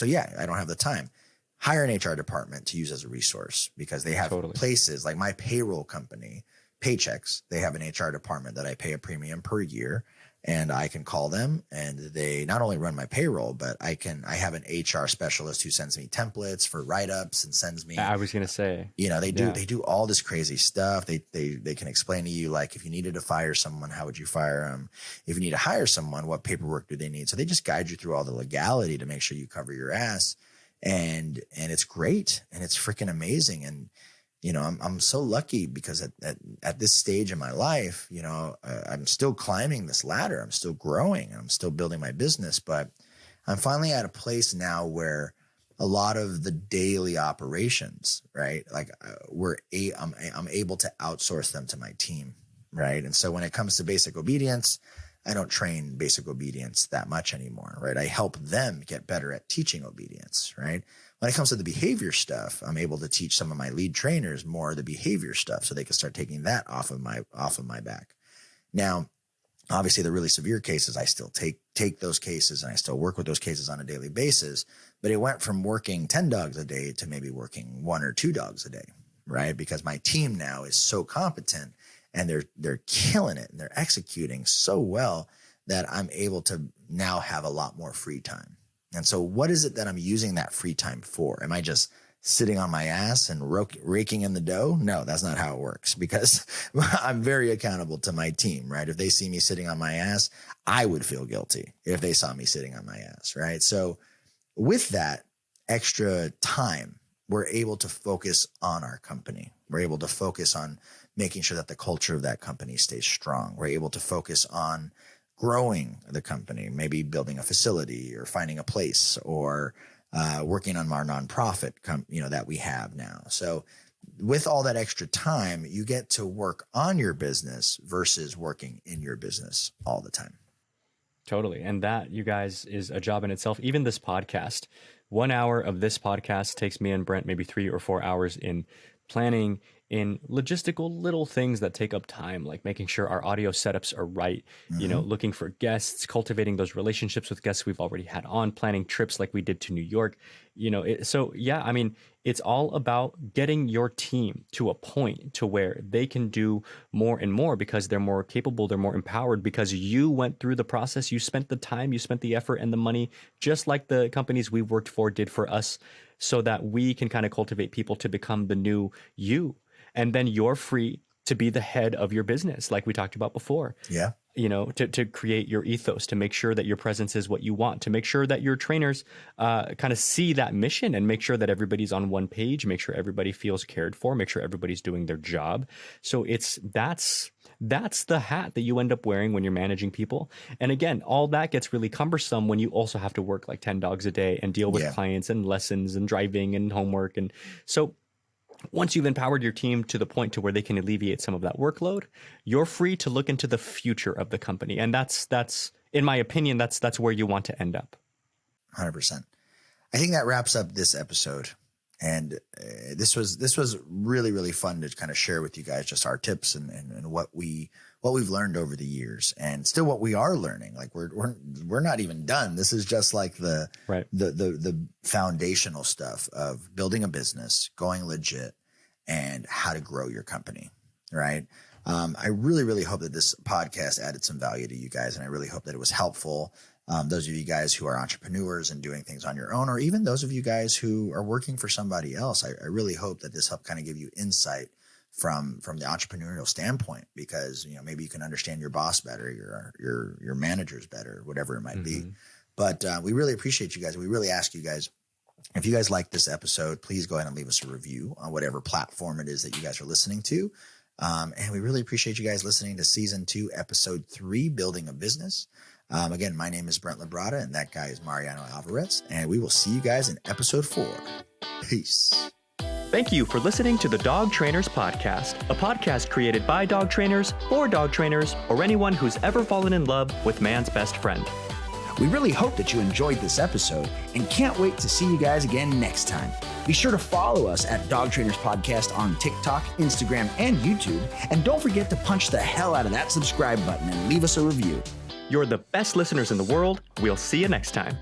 S1: yeah, I don't have the time. Hire an HR department to use as a resource, because they have places like my payroll company, Paychecks. They have an HR department that I pay a premium per year, and I can call them, and they not only run my payroll, but I have an HR specialist who sends me templates for write-ups and sends me. I
S2: was going to say,
S1: they do all this crazy stuff. They can explain to you, like, if you needed to fire someone, how would you fire them? If you need to hire someone, what paperwork do they need? So they just guide you through all the legality to make sure you cover your ass. And it's great, and it's freaking amazing. And, I'm so lucky because at this stage in my life, I'm still climbing this ladder. I'm still growing, and I'm still building my business, but I'm finally at a place now where a lot of the daily operations, right? Like I'm able to outsource them to my team. Right. And so when it comes to basic obedience, I don't train basic obedience that much anymore, right? I help them get better at teaching obedience, right? When it comes to the behavior stuff, I'm able to teach some of my lead trainers more of the behavior stuff so they can start taking that off of my back. Now, obviously the really severe cases, I still take those cases, and I still work with those cases on a daily basis, but it went from working 10 dogs a day to maybe working 1 or 2 dogs a day, right? Because my team now is so competent, and they're killing it, and they're executing so well that I'm able to now have a lot more free time. And so what is it that I'm using that free time for? Am I just sitting on my ass and raking in the dough? No, that's not how it works, because I'm very accountable to my team, right? If they see me sitting on my ass, I would feel guilty if they saw me sitting on my ass, right? So with that extra time, we're able to focus on our company. We're able to focus on making sure that the culture of that company stays strong. We're able to focus on growing the company, maybe building a facility or finding a place, or working on our nonprofit, that we have now. So with all that extra time, you get to work on your business versus working in your business all the time.
S2: Totally. And that, you guys, is a job in itself. Even this podcast, 1 hour of this podcast takes me and Brent maybe 3 or 4 hours in planning, in logistical little things that take up time, like making sure our audio setups are right, looking for guests, cultivating those relationships with guests we've already had on, planning trips like we did to New York, it's all about getting your team to a point to where they can do more and more, because they're more capable, they're more empowered, because you went through the process, you spent the time, you spent the effort and the money, just like the companies we worked for did for us, so that we can kind of cultivate people to become the new you. And then you're free to be the head of your business, like we talked about before.
S1: Yeah.
S2: to create your ethos, to make sure that your presence is what you want, to make sure that your trainers kind of see that mission and make sure that everybody's on one page, make sure everybody feels cared for, make sure everybody's doing their job. So that's the hat that you end up wearing when you're managing people. And again, all that gets really cumbersome when you also have to work like 10 dogs a day and deal with clients and lessons and driving and homework. And so once you've empowered your team to the point to where they can alleviate some of that workload, you're free to look into the future of the company. And that's in my opinion, that's where you want to end up.
S1: 100%. I think that wraps up this episode. And this was really, really fun to kind of share with you guys just our tips and what we've learned over the years, and still what we are learning. Like we're not even done. This is just like the foundational stuff of building a business, going legit, and how to grow your company. Right. I really, really hope that this podcast added some value to you guys, and I really hope that it was helpful. Those of you guys who are entrepreneurs and doing things on your own, or even those of you guys who are working for somebody else, I really hope that this helped kind of give you insight from the entrepreneurial standpoint, because, maybe you can understand your boss better, your managers better, whatever it might be. But we really appreciate you guys. We really ask you guys, if you guys like this episode, please go ahead and leave us a review on whatever platform it is that you guys are listening to. And we really appreciate you guys listening to season 2, episode 3, Building a Business. Again, my name is Brent LaBrada, and that guy is Mariano Alvarez, and we will see you guys in episode 4. Peace.
S2: Thank you for listening to the Dog Trainers Podcast, a podcast created by dog trainers, for dog trainers, or anyone who's ever fallen in love with man's best friend.
S3: We really hope that you enjoyed this episode and can't wait to see you guys again next time. Be sure to follow us at Dog Trainers Podcast on TikTok, Instagram, and YouTube. And don't forget to punch the hell out of that subscribe button and leave us a review.
S2: You're the best listeners in the world. We'll see you next time.